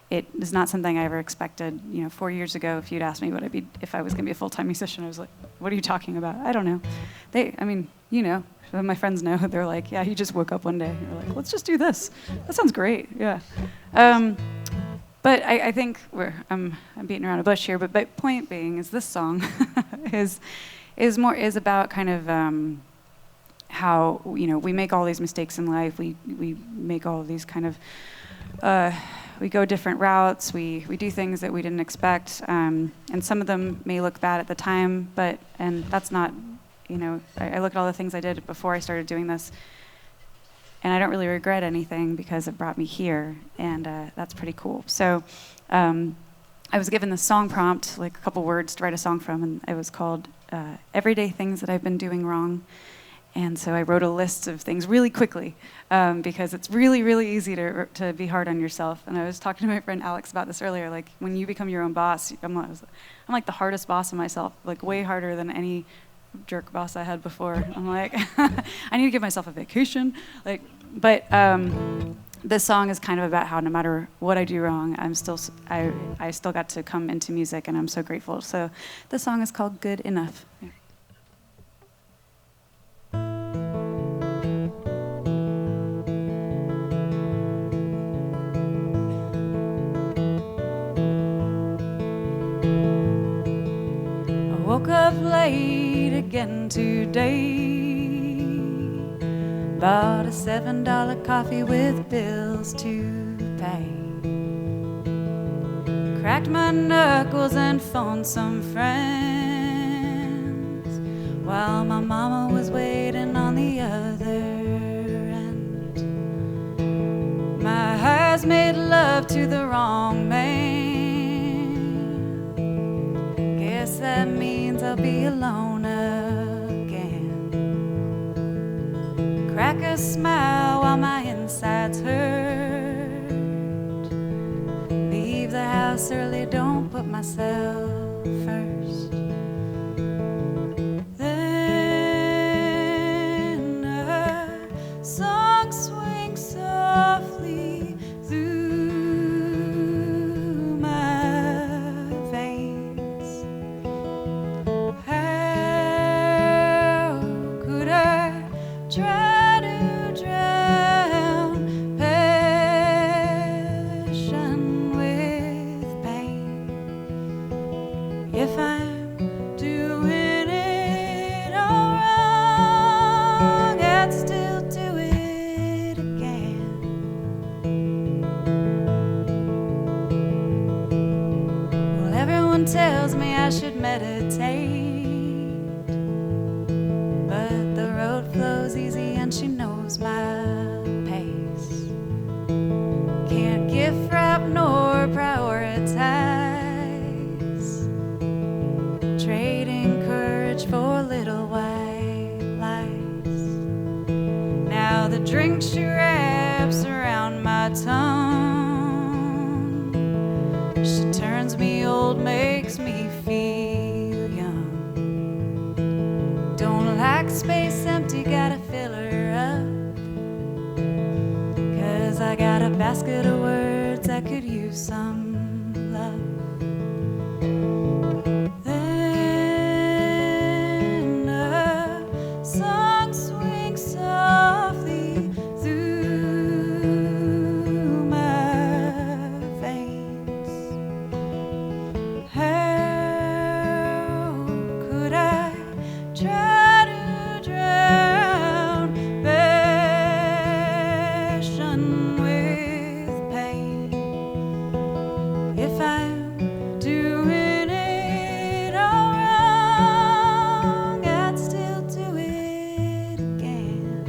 It is not something I ever expected. 4 years ago, if you'd asked me if I was going to be a full-time musician, I was like, "What are you talking about? I don't know." My friends know. They're like, "Yeah, you just woke up one day. You're like, let's just do this. That sounds great." Yeah. But I think I'm beating around a bush here. But point being is this song is about kind of how we make all these mistakes in life. We make all of these kind of go different routes. We do things that we didn't expect, and some of them may look bad at the time, and that's not, I look at all the things I did before I started doing this, and I don't really regret anything because it brought me here, and that's pretty cool. So I was given this song prompt, like a couple words to write a song from, and it was called Everyday Things That I've Been Doing Wrong. And so I wrote a list of things really quickly because it's really, really easy to be hard on yourself. And I was talking to my friend Alex about this earlier. Like, when you become your own boss, I'm like the hardest boss on myself, like way harder than any jerk boss I had before. I'm like, I need to give myself a vacation. But this song is kind of about how no matter what I do wrong, I still got to come into music, and I'm so grateful. So the song is called Good Enough. Yeah. Woke up late again today. Bought a $7 coffee with bills to pay. Cracked my knuckles and phoned some friends while my mama was waiting on the other end. My eyes made love to the wrong man. Guess that means I'll be alone again. Crack a smile while my insides hurt. Leave the house early, don't put myself first. Then a song swings softly through my veins. How could I try to drown passion with pain if I'm doing it all wrong? I'd still do it again. Well, everyone tells me I should meditate, but the road flows easy and she knows my pace. Can't gift wrap nor prioritize, trading courage for little white lies. Now the drink she wraps around my tongue, she turns me old, makes me feel young. Don't like space empty, gotta fill her up, 'cause I got a basket of words that could use some love. Then a song swings softly through my veins. How could I try to drown passion with pain if I'm doing it all wrong? I'd still do it again.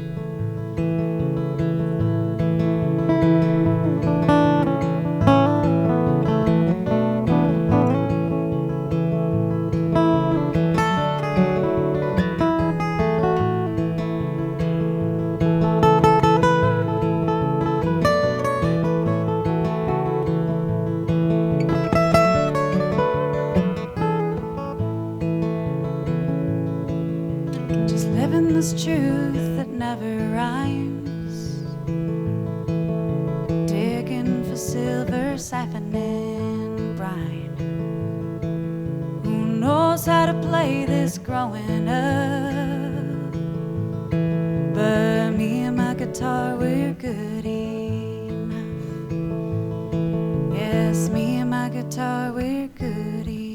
Just living this truth that never rhymes, digging for silver, siphoning brine. Who knows how to play this growing up? But me and my guitar, we're good enough. Yes, me and my guitar, we're good enough.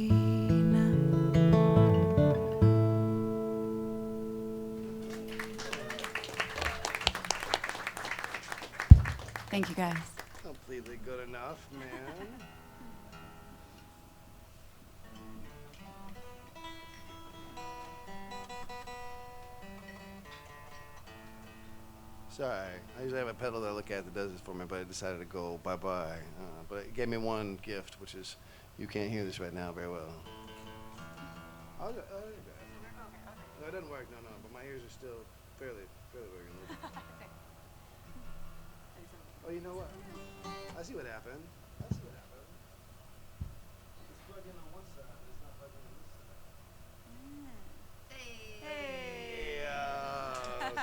Thank you, guys. Oh, completely good enough, man. Sorry, I usually have a pedal that I look at that does this for me, but I decided to go bye-bye. But it gave me one gift, which is you can't hear this right now very well. Oh, there you go. No, it doesn't work, no, but my ears are still fairly working. Oh, you know what? I see what happened. It's plugged in on one side, but it's not plugged in on this side.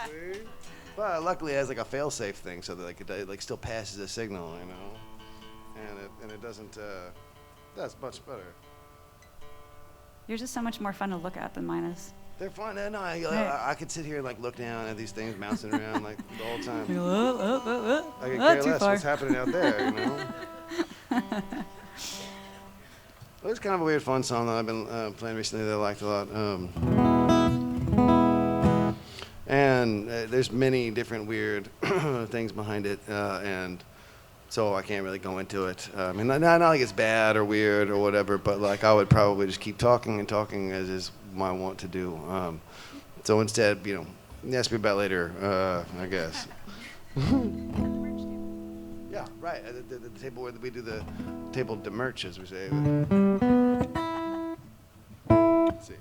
Hey, see? But luckily it has like a fail-safe thing, so that it like still passes a signal, you know, and it doesn't. That's much better. Yours is so much more fun to look at than mine is. They're fun. No, I could sit here and like look down at these things bouncing around like the whole time. I could care less what's happening out there, you know. Well, it's kind of a weird, fun song that I've been playing recently that I liked a lot. And there's many different weird things behind it, and so I can't really go into it. I mean, not like it's bad or weird or whatever, but like I would probably just keep talking and talking as is my want to do. So instead, you know, ask me about later, I guess. Yeah, right. The table where we do the table de merch, as we say. Let's see.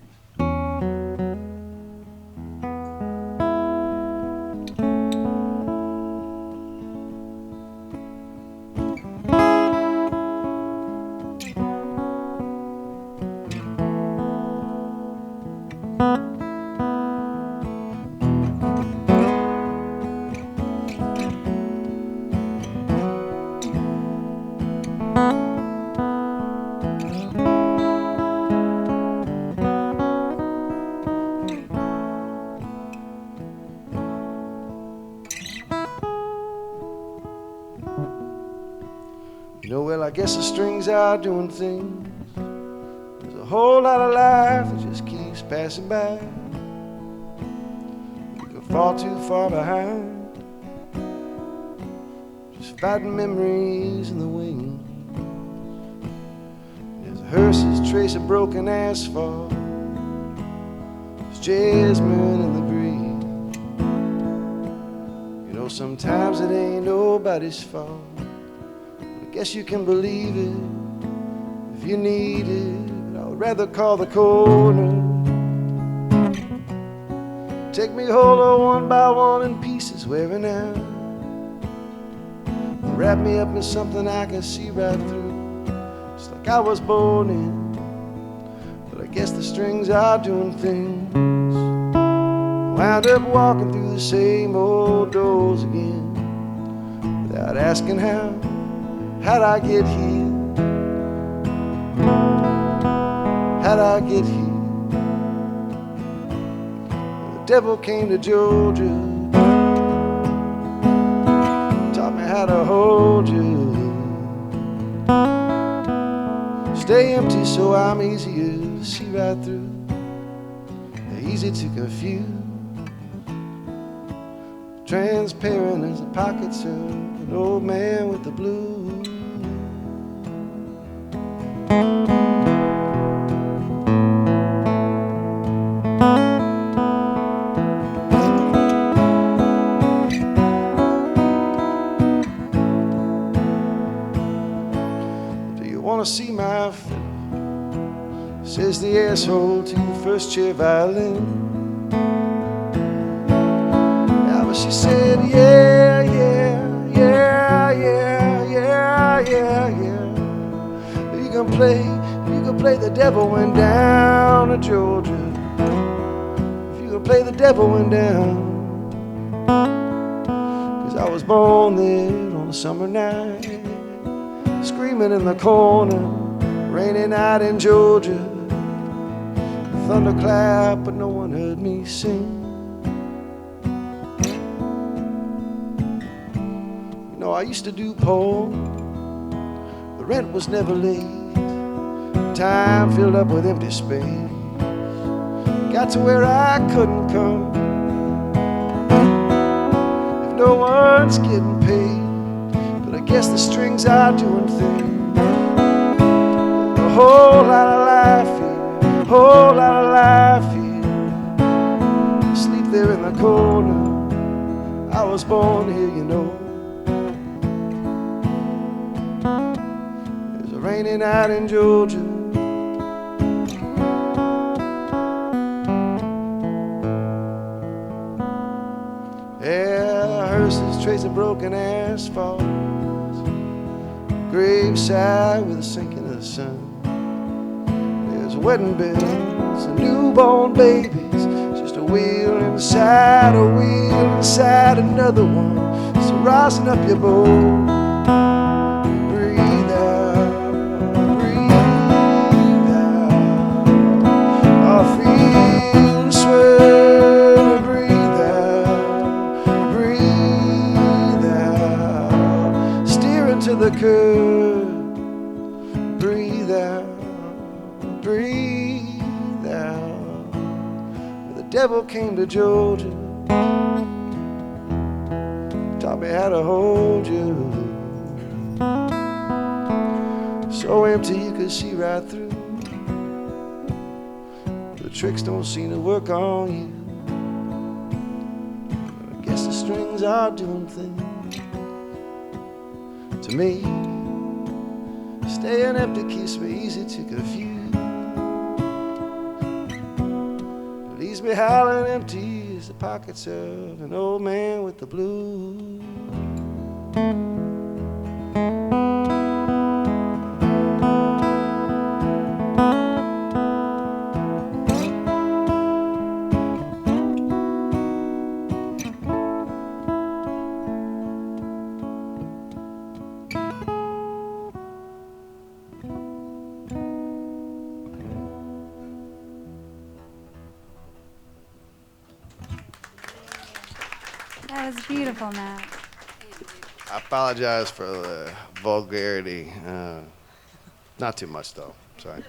Well, I guess the strings are doing things. There's a whole lot of life that just keeps passing by. You can fall too far behind, just fighting memories in the wind. There's hearses trace of broken asphalt. There's jasmine in the breeze. You know, sometimes it ain't nobody's fault. Guess you can believe it if you need it. I would rather call the corner. Take me whole one by one in pieces wearing out. Wrap me up in something I can see right through, just like I was born in. But I guess the strings are doing things. Wound up walking through the same old doors again, without asking how. How'd I get here? How'd I get here? The devil came to Georgia, taught me how to hold you. Stay empty so I'm easier to see right through, easy to confuse, transparent as the pockets of an old man with the blues. Do you want to see my face? Says the asshole to the first chair violin. Yeah, but she said, yeah, yeah, yeah, yeah, yeah, yeah, yeah. You can play the devil went down to Georgia. If you can play the devil went down. 'Cause I was born there on a summer night, screaming in the corner, rainy night in Georgia. Thunderclap, but no one heard me sing. You know, I used to do poem. The rent was never late. Time filled up with empty space. Got to where I couldn't come if no one's getting paid. But I guess the strings are doing things. A whole lot of life here, a whole lot of life here. Sleep there in the corner. I was born here, you know. There's a rainy night in Georgia. Yeah, hearses tracing broken asphalt. Graveside with the sinking of the sun. There's wedding bells and newborn babies. Just a wheel inside a wheel inside another one. So rising up your boat. Breathe out, breathe out. I feel the sweat. Breathe out, breathe out. Steering to the curb. Breathe out, breathe out. The devil came to Georgia, taught me how to hold you. So empty you could see right through. The tricks don't seem to work on you. But I guess the strings are doing things to me. Staying empty keeps me easy to confuse. Leaves me howling empty as the pockets of an old man with the blues. That was beautiful, Matt. I apologize for the vulgarity. Not too much though. Sorry.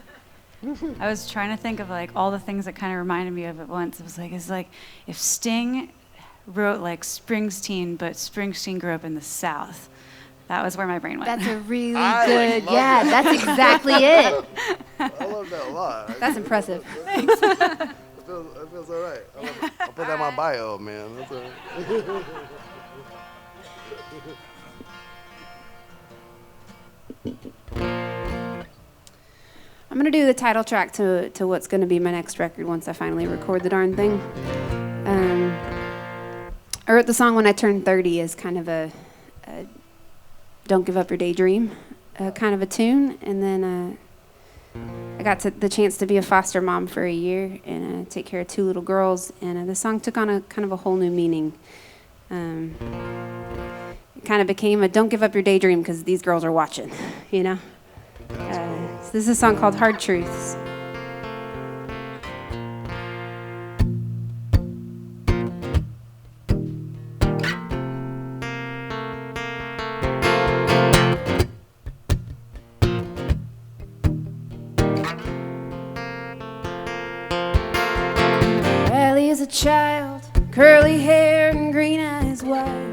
I was trying to think of like all the things that kind of reminded me of it once. It was like, it's like if Sting wrote like Springsteen, but Springsteen grew up in the South. That was where my brain went. That's a really I good, love yeah, that. that's exactly it. I love that a lot. That's impressive. It feels all right. I'll put that in my bio, man. That's all right. I'm gonna do the title track to what's gonna be my next record once I finally record the darn thing. I wrote the song when I turned 30 as kind of a "Don't Give Up Your Daydream" kind of a tune, and then I got the chance to be a foster mom for a year and take care of 2 little girls, and the song took on a kind of a whole new meaning. It kind of became a "Don't give up your daydream" because these girls are watching, you know. So this is a song called "Hard Truths." Riley is a child, curly hair and green eyes wide.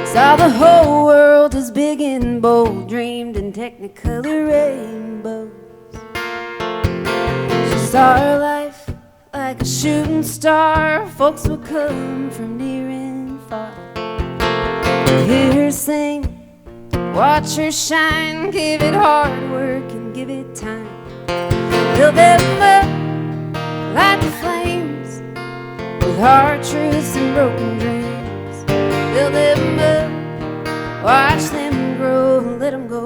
Saw the whole world as big and bold, dreamed in technicolor rainbows. She saw her life like a shooting star. Folks would come from near and far to hear her sing, watch her shine, give it hard work and give it time. Build them up like the flames with hard truths and broken dreams. Build them up, watch them grow, let them go.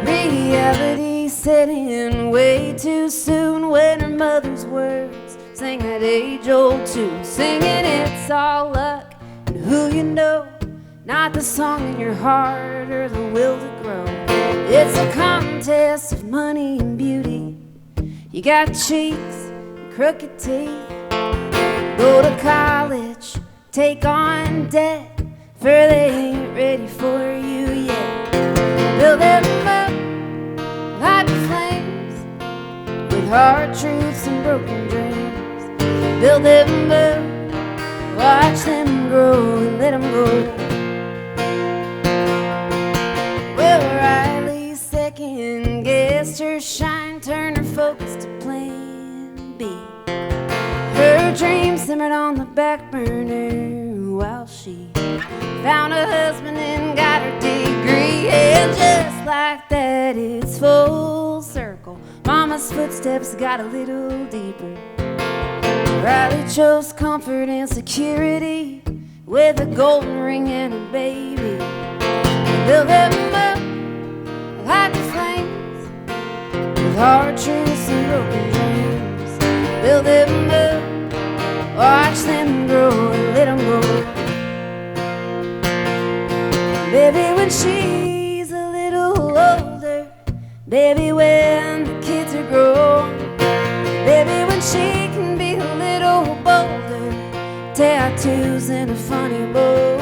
Reality set in way too soon when her mother's words sang that age-old tune, singing it's all luck and who you know, not the song in your heart or the will to grow. It's a contest of money and beauty. You got cheeks and crooked teeth. Go to college, take on debt, for they ain't ready for you yet. Build them up like flames with hard truths and broken dreams. Build them up, watch them grow and let them go. Well, Riley's second guessed her shine, turned her focus to plan B. Her dreams simmered on the back burner while she found a husband and got her degree. And just like that, it's full circle. Mama's footsteps got a little deeper. Riley chose comfort and security with a golden ring and a baby. Build them up like the flames with hard truths and broken dreams. Build them up, watch them grow and let them go. Baby, when she's a little older, baby, when the kids are grown, baby, when she can be a little bolder, tattoos in a funny bow.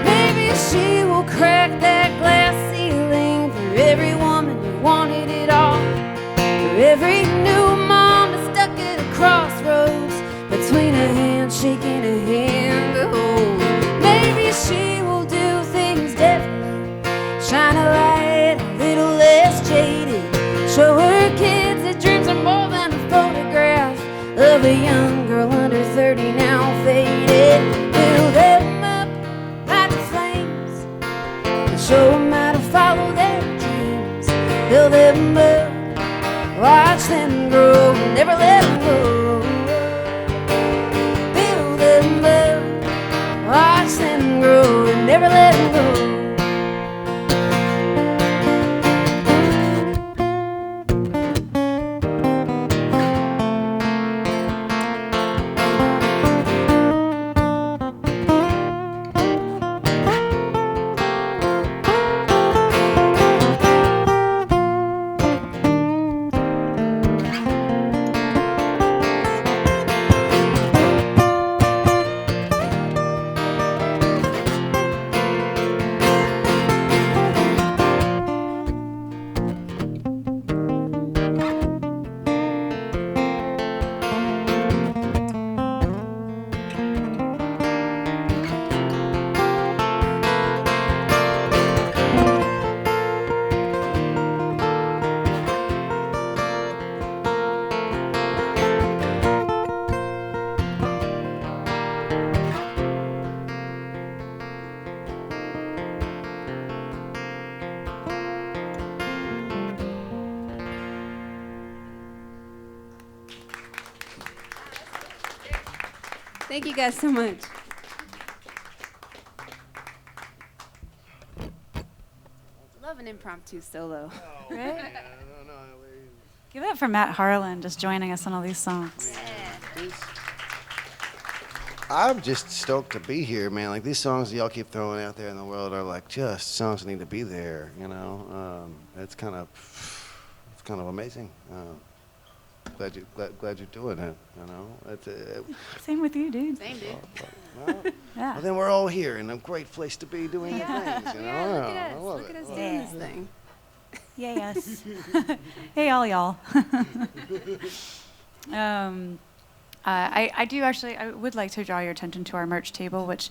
Maybe she will crack that glass ceiling for every woman who wanted it all, for every new mom that's stuck at a crossroads between a handshake and a hand to hold. Maybe she will do things differently, shine a light a little less jaded, show her kids that dreams are more than a photograph of a young girl under 30 now faded. Build them up like the flames and show them how to follow their dreams. Build them up, watch them grow, never let them go. Build them up, watch them grow, and never let them go. Thank you guys so much. Love an impromptu solo. Right? Give it up for Matt Harlan just joining us on all these songs. I'm just stoked to be here, man. Like, these songs y'all keep throwing out there in the world are like just songs that need to be there, you know. It's kind of amazing. Glad you're doing it, you know. Same with you, dude. Same, dude. Well, Yeah. well, then we're all here in a great place to be doing the things, you know. Yeah, look at I us. love Look it. at us I love doing it. this thing. Yay, us. Hey, all y'all. I would like to draw your attention to our merch table, which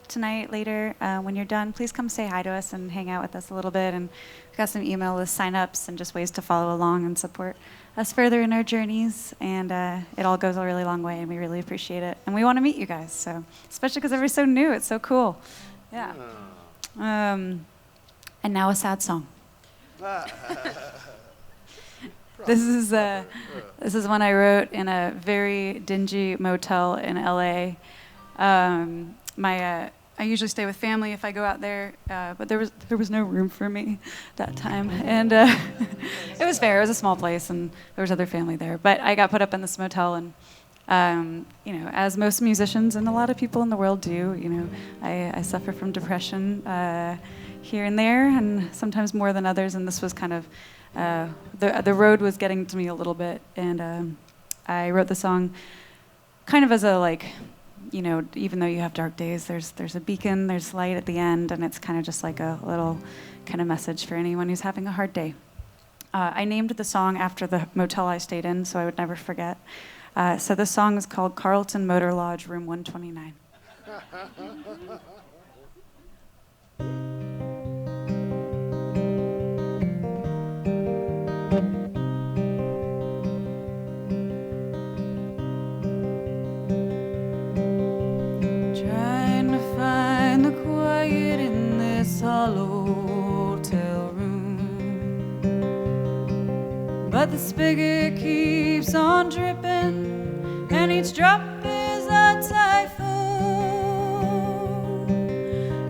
tonight, later, when you're done, please come say hi to us and hang out with us a little bit. And we've got some email list sign-ups and just ways to follow along and support us further in our journeys. And it all goes a really long way, and we really appreciate it. And we want to meet you guys, so especially because everybody's so new. It's so cool. Yeah. And now a sad song. This is one I wrote in a very dingy motel in LA. I usually stay with family if I go out there, but there was no room for me that time, and it was fair. It was a small place, and there was other family there. But I got put up in this motel, and as most musicians and a lot of people in the world do, I suffer from depression here and there, and sometimes more than others. And this was kind of the road was getting to me a little bit, and I wrote the song kind of as a even though you have dark days, there's a beacon, there's light at the end, and it's kind of just like a little kind of message for anyone who's having a hard day. I named the song after the motel I stayed in, so I would never forget. So this song is called Carlton Motor Lodge, Room 129. Trying to find the quiet in this hollow hotel room, but the spigot keeps on dripping, and each drop is a typhoon,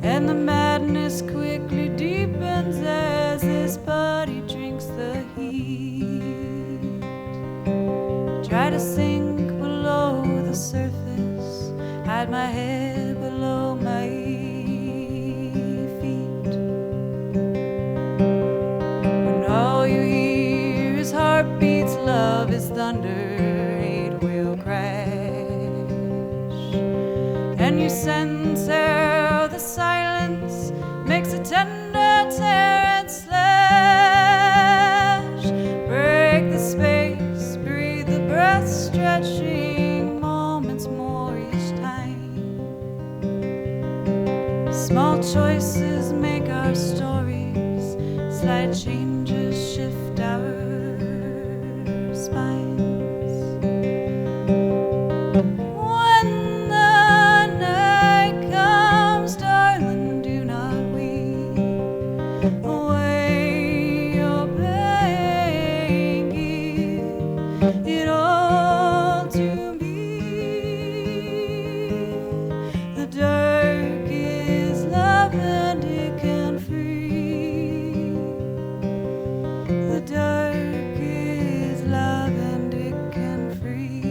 and the madness quickly deepens as this body drinks the heat. Try to sink below the surface, hide my head below my feet, when all you hear is heartbeats, love is thunder, hate will crash, and you sense how the silence makes a tender tear and slash. Break the space, breathe the breath, stretching moments more each time. Small choices make our stories, slight changes shift our spines. When the night comes, darling, do not weep. Away your pain, give it all to me. The dark is love and it can free. The dark is love and it can free.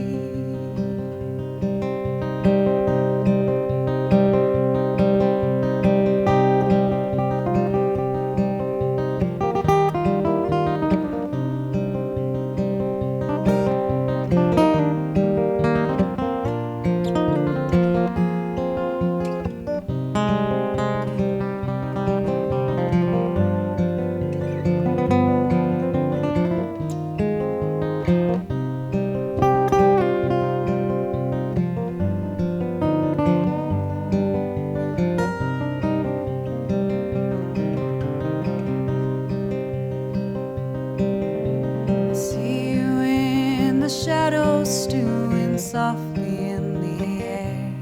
I see you in the shadows, stewing softly in the air.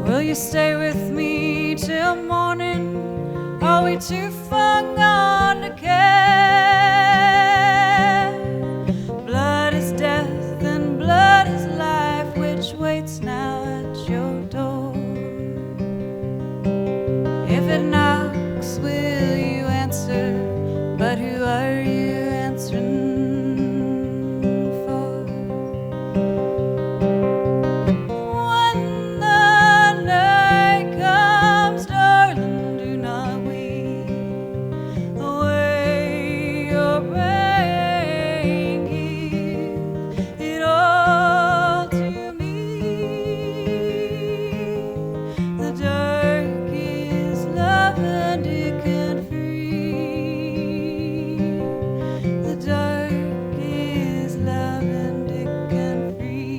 Will you stay with me till morning? Are we too far gone to care? Blood is death and blood is life, which waits now at your door. If it knocks, will you answer? But who are you answering for? When the night comes, darling, do not weep. Away your pain, give it all to me. The dark is love and it can free. The dark is love and it can free.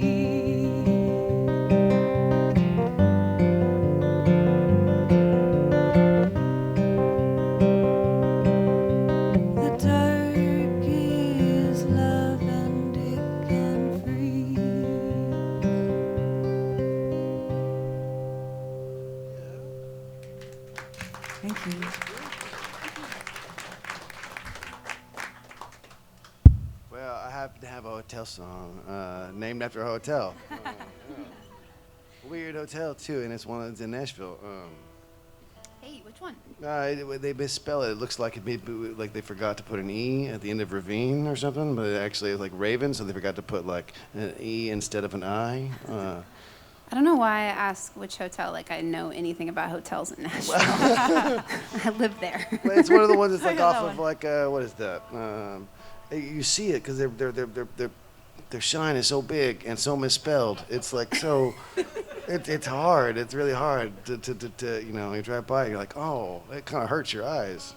The dark is love and it can free. Thank you. Well, I happen to have a hotel song named after a hotel. Weird hotel too, and it's one that's in Nashville. Hey, which one? They misspell it. It looks like like they forgot to put an E at the end of ravine or something, but it actually is like Raven, so they forgot to put like an E instead of an I. I don't know why I ask which hotel, like I know anything about hotels in Nashville. I live there. But it's one of the ones that's like off of like what is that? You see it because their shine is so big and so misspelled. It's like so. It's hard. It's really hard to you drive by. You're like, oh, it kind of hurts your eyes.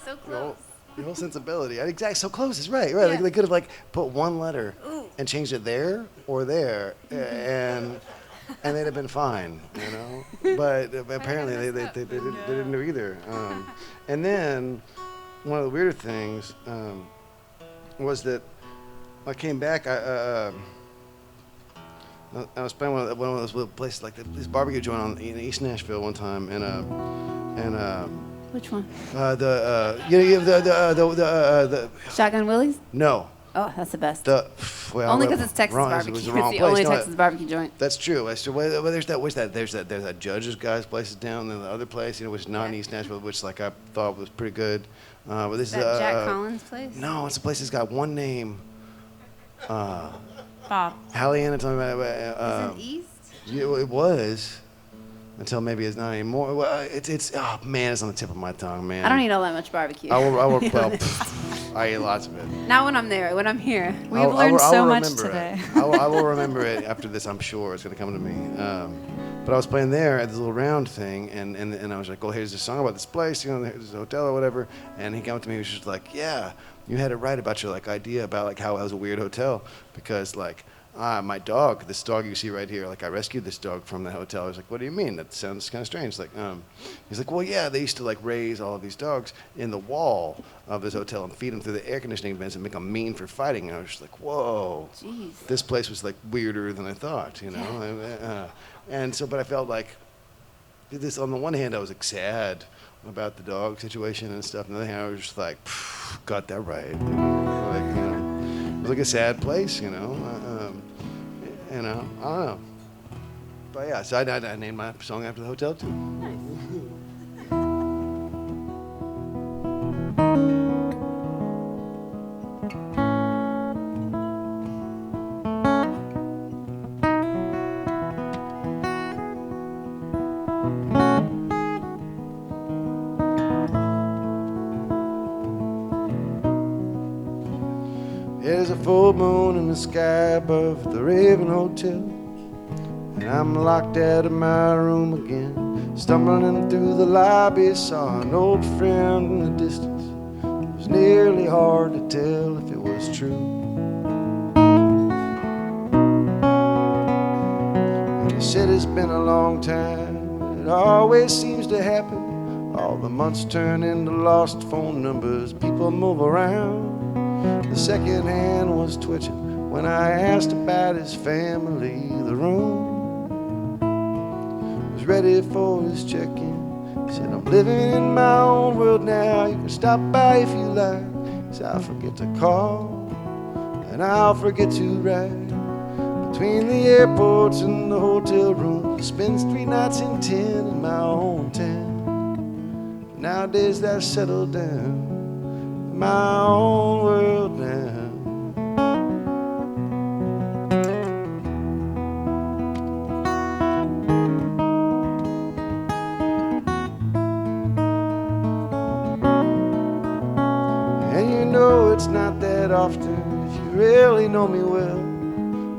So close. Your whole sensibility. Exactly. So close is right. Right. Yeah. They could have like put one letter and changed it there or there, and they'd have been fine, you know. But apparently they didn't do either. And then one of the weirder things was that I came back. I was playing one of those little places like this barbecue joint in East Nashville one time, and Which one? the Shotgun Willie's? no. Oh, that's the best. Well, Only because it's Texas wrong, barbecue. It was It's the wrong the place. only No, Texas barbecue joint. That's true. Well, there's that Judge's Guys places down in the other place, you know, which is not in East Nashville, which like I thought was pretty good. But this Is that Jack Collins' place? No, it's a place that's got one name. Bob. Hallie Ann told me about Is it East? yeah, it was until maybe it's not anymore. Well, it's oh man, it's on the tip of my tongue, man. I don't eat all that much barbecue. I will well, I ate lots of it. Not when I'm there. When I'm here. We've learned so much remember today. it. I will remember it after this. I'm sure it's going to come to me. But I was playing there at this little round thing, and I was like, "Oh, here's this song about this place, you know, here's this hotel or whatever." And he came up to me, he was just like, "Yeah, you had it right about your like idea about like how it was a weird hotel because like." My dog, this dog you see right here, like I rescued this dog from the hotel. I was like, what do you mean? That sounds kind of strange. Like, he's like, well, yeah, they used to like raise all of these dogs in the wall of this hotel and feed them through the air conditioning vents and make them mean for fighting. And I was just like, whoa, Jeez. this place was like weirder than I thought, you know? And so, but I felt like this, on the one hand, I was like sad about the dog situation and stuff. On the other hand, I was just like, got that right. Like, you know, it was like a sad place, you know? You know, I don't know. But yeah, so I named my song after the hotel too. There's a full moon in the sky above the Raven Hotel, and I'm locked out of my room again. Stumbling through the lobby, saw an old friend in the distance. It was nearly hard to tell if it was true. And he said it's been a long time, it always seems to happen. All the months turn into lost phone numbers, people move around. The second hand was twitching when I asked about his family. The room was ready for his check-in. He said, I'm living in my own world now. You can stop by if you like. He said, I'll forget to call and I'll forget to ride. Between the airports and the hotel room, he spends 3 nights in 10 in my own town. Nowadays that's settled down. My own world now. And you know it's not that often if you really know me well.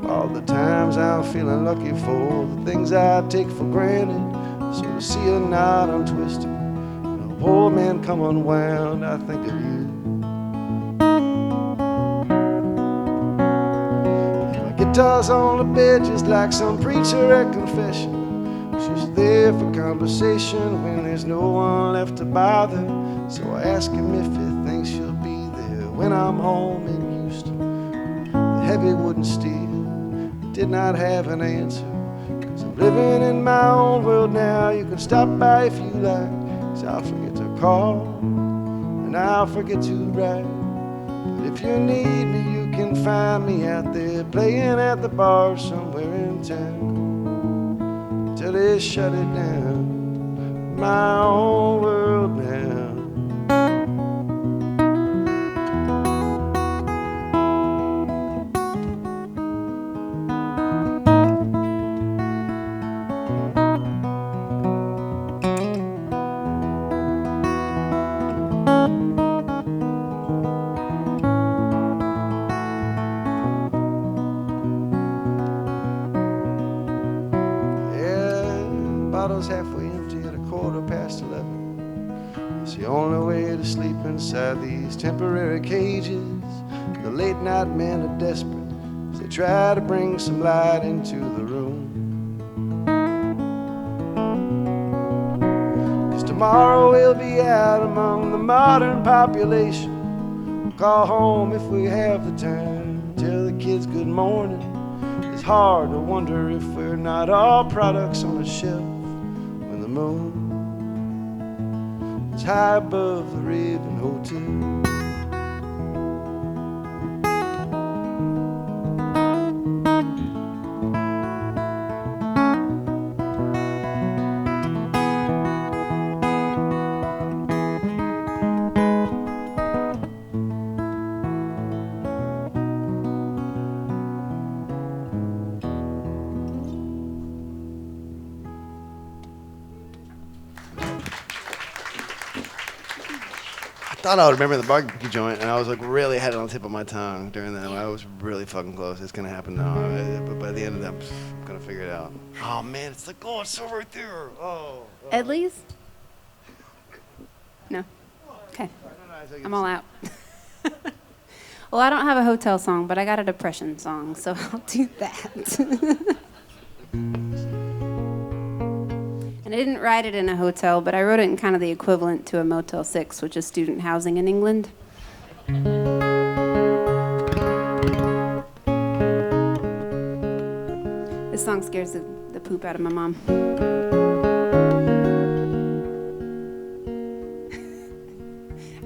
All the times I'm feeling lucky for the things I take for granted. So to see a knot untwisted, a poor man come unwound, I think of you. Guitars on the bed just like some preacher at confession. She's there for conversation when there's no one left to bother. So I ask him if he thinks she'll be there when I'm home in Houston. The heavy wooden steel did not have an answer, 'cause I'm living in my own world now. You can stop by if you like, 'cause I'll forget to call and I'll forget to write. But if you need me, you can find me out there playing at the bar somewhere in town till they shut it down. My own world now. Bottle's halfway empty at 11:15. It's the only way to sleep inside these temporary cages. The late night men are desperate, as they try to bring some light into the room. 'Cause tomorrow we'll be out among the modern population. We'll call home if we have the time. Tell the kids good morning. It's hard to wonder if we're not all products on a shelf when the moon is high above the Raven Hotel. I thought I would remember the barbecue joint, and I was like really had it on the tip of my tongue during that. I was really fucking close. It's gonna happen now, but by the end of that, I'm gonna figure it out. Oh man, it's like, oh, it's so right there. Oh. Edley's? No. Okay. I'm all out. Well, I don't have a hotel song, but I got a depression song, so I'll do that. And I didn't write it in a hotel, but I wrote it in kind of the equivalent to a Motel 6, which is student housing in England. This song scares the poop out of my mom.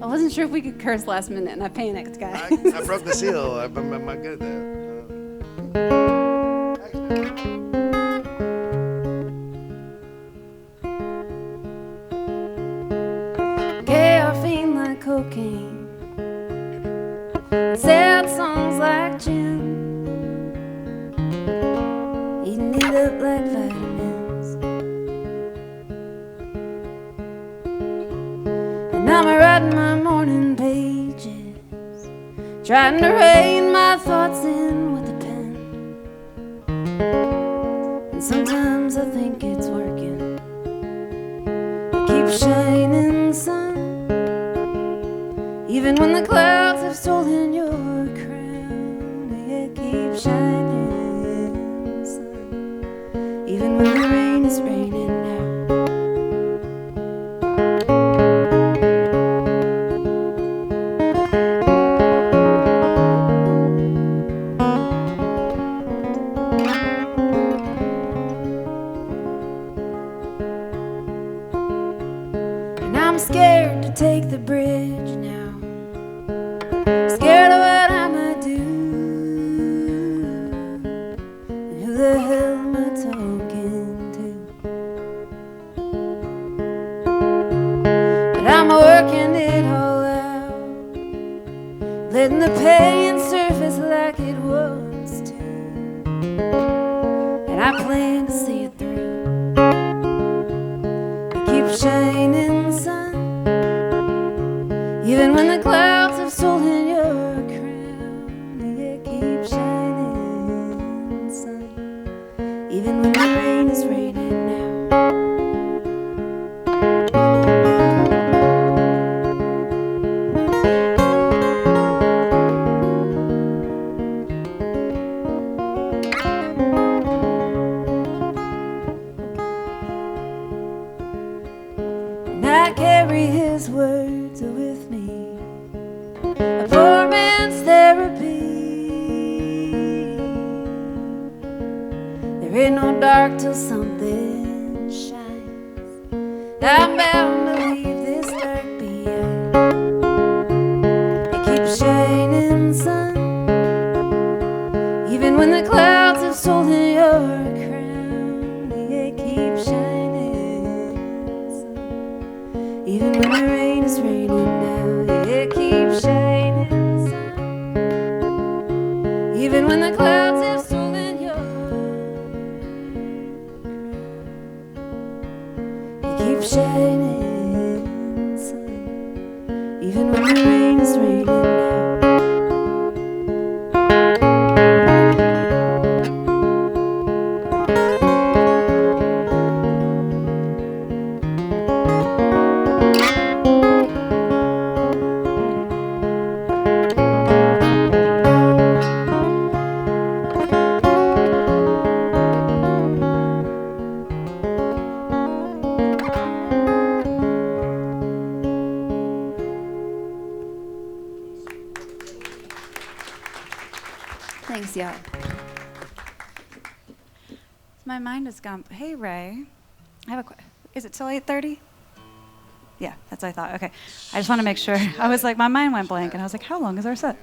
I wasn't sure if we could curse last minute, and I panicked, guys. I broke the seal. I'm not good at that. Caffeine like cocaine, sad songs like gin, eating it up like vitamins. And I'm writing my morning pages, trying to rein my thoughts in with a pen. And sometimes I think it's working. Keep shining, sun, even when the clouds have stolen your crown. Yeah, keep shining, sun, even when the rain is raining now. I'm scared to take the bridge now, scared of what I might do, and who the hell am I talking to? But I'm working it all out, letting the pain surface like it wants to, and I plan to see it through. It keeps shining, sun, even when the clouds have stolen your crown. Yeah, keep shining, sun, even when the rain is raining now. And I carry his words with me, a poor man's therapy. There ain't no dark till something shines. I'm bound to leave this dark behind. It keeps shining, sun, even when the clouds have stolen your crown. It keeps shining, sun, even when the rain is raining now. It keeps shining, sun, even when the clouds have stolen your crown. It keeps shining, sun, even when the rain is raining now. My mind is gone. Hey, Ray. I have is it till 8:30? Yeah, that's what I thought. Okay. I just want to make sure. I was like, my mind went blank, and I was like, how long is our set?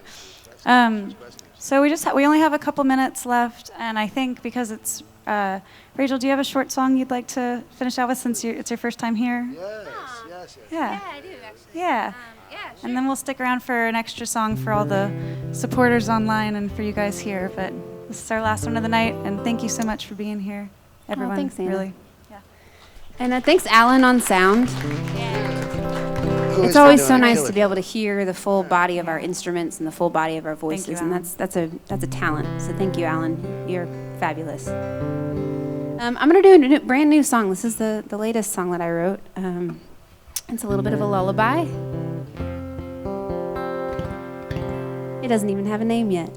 So we only have a couple minutes left, and I think because it's Rachel, do you have a short song you'd like to finish out with since it's your first time here? Yes. Yeah. Yeah, I do actually. Yeah. Yeah, sure. And then we'll stick around for an extra song for all the supporters online and for you guys here. But this is our last one of the night, and thank you so much for being here, everyone. thanks, Anna. Really. And thanks, Alan, on sound. It's always so nice to be able to hear the full body of our instruments and the full body of our voices, Alan. and that's a talent. So thank you, Alan. You're fabulous. I'm gonna do a brand new song. This is the latest song that I wrote. It's a little bit of a lullaby. It doesn't even have a name yet.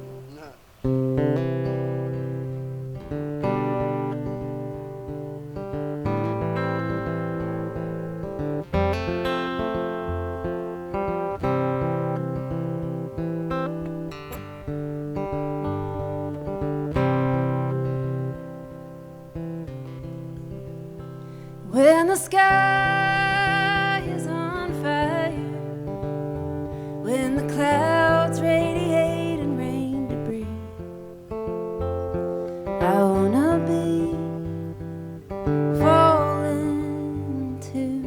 When the sky is on fire, when the clouds radiate in rain debris, I wanna be falling too.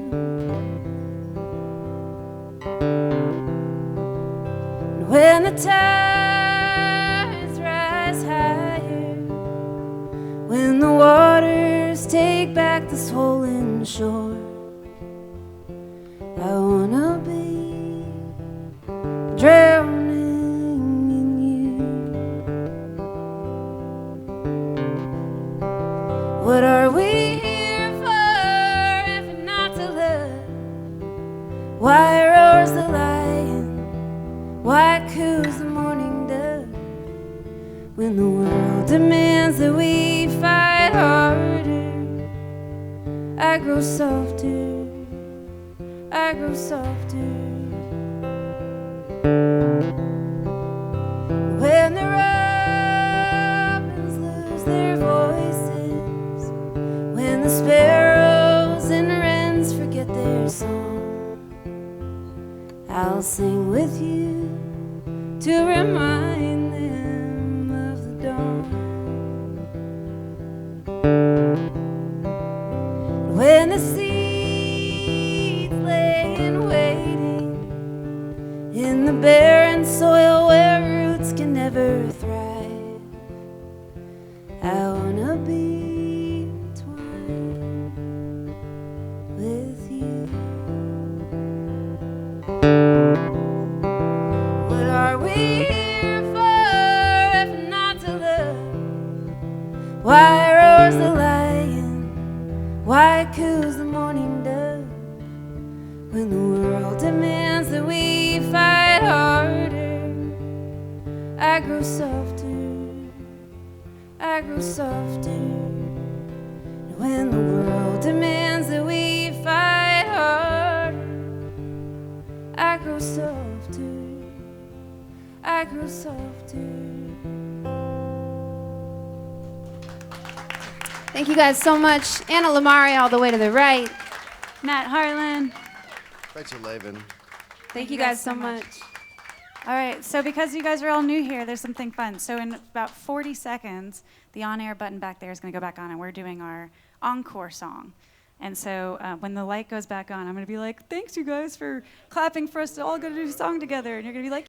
And when the tides rise higher, when the waters take back the swollen shore, I wanna be drowning in you. What are we here for if not to love? Why roars the lion? Why coos the morning dove? When the world demands that we fight harder, I grow softer, I grow softer. When the robins lose their voices, when the sparrows and wrens forget their song, I'll sing with you to remind them of the dawn. When the seeds lay in waiting in the barren soil where roots can never thrive, I wanna be twined with you. What are we here for if not to love? Why roars the lion? Why coos the morning dove? When the world demands that we fight harder, I grow softer, I grow softer. And when the world demands that we fight harder, I grow softer, I grow softer. Thank you guys so much. Anna Mare all the way to the right. Matt Harlan. Rachel Laven. Thank you guys so much. All right, so because you guys are all new here, there's something fun. So in about 40 seconds, the on-air button back there is going to go back on, and we're doing our encore song. And so when the light goes back on, I'm going to be like, thanks, you guys, for clapping for us to all go to do a song together. And you're going to be like,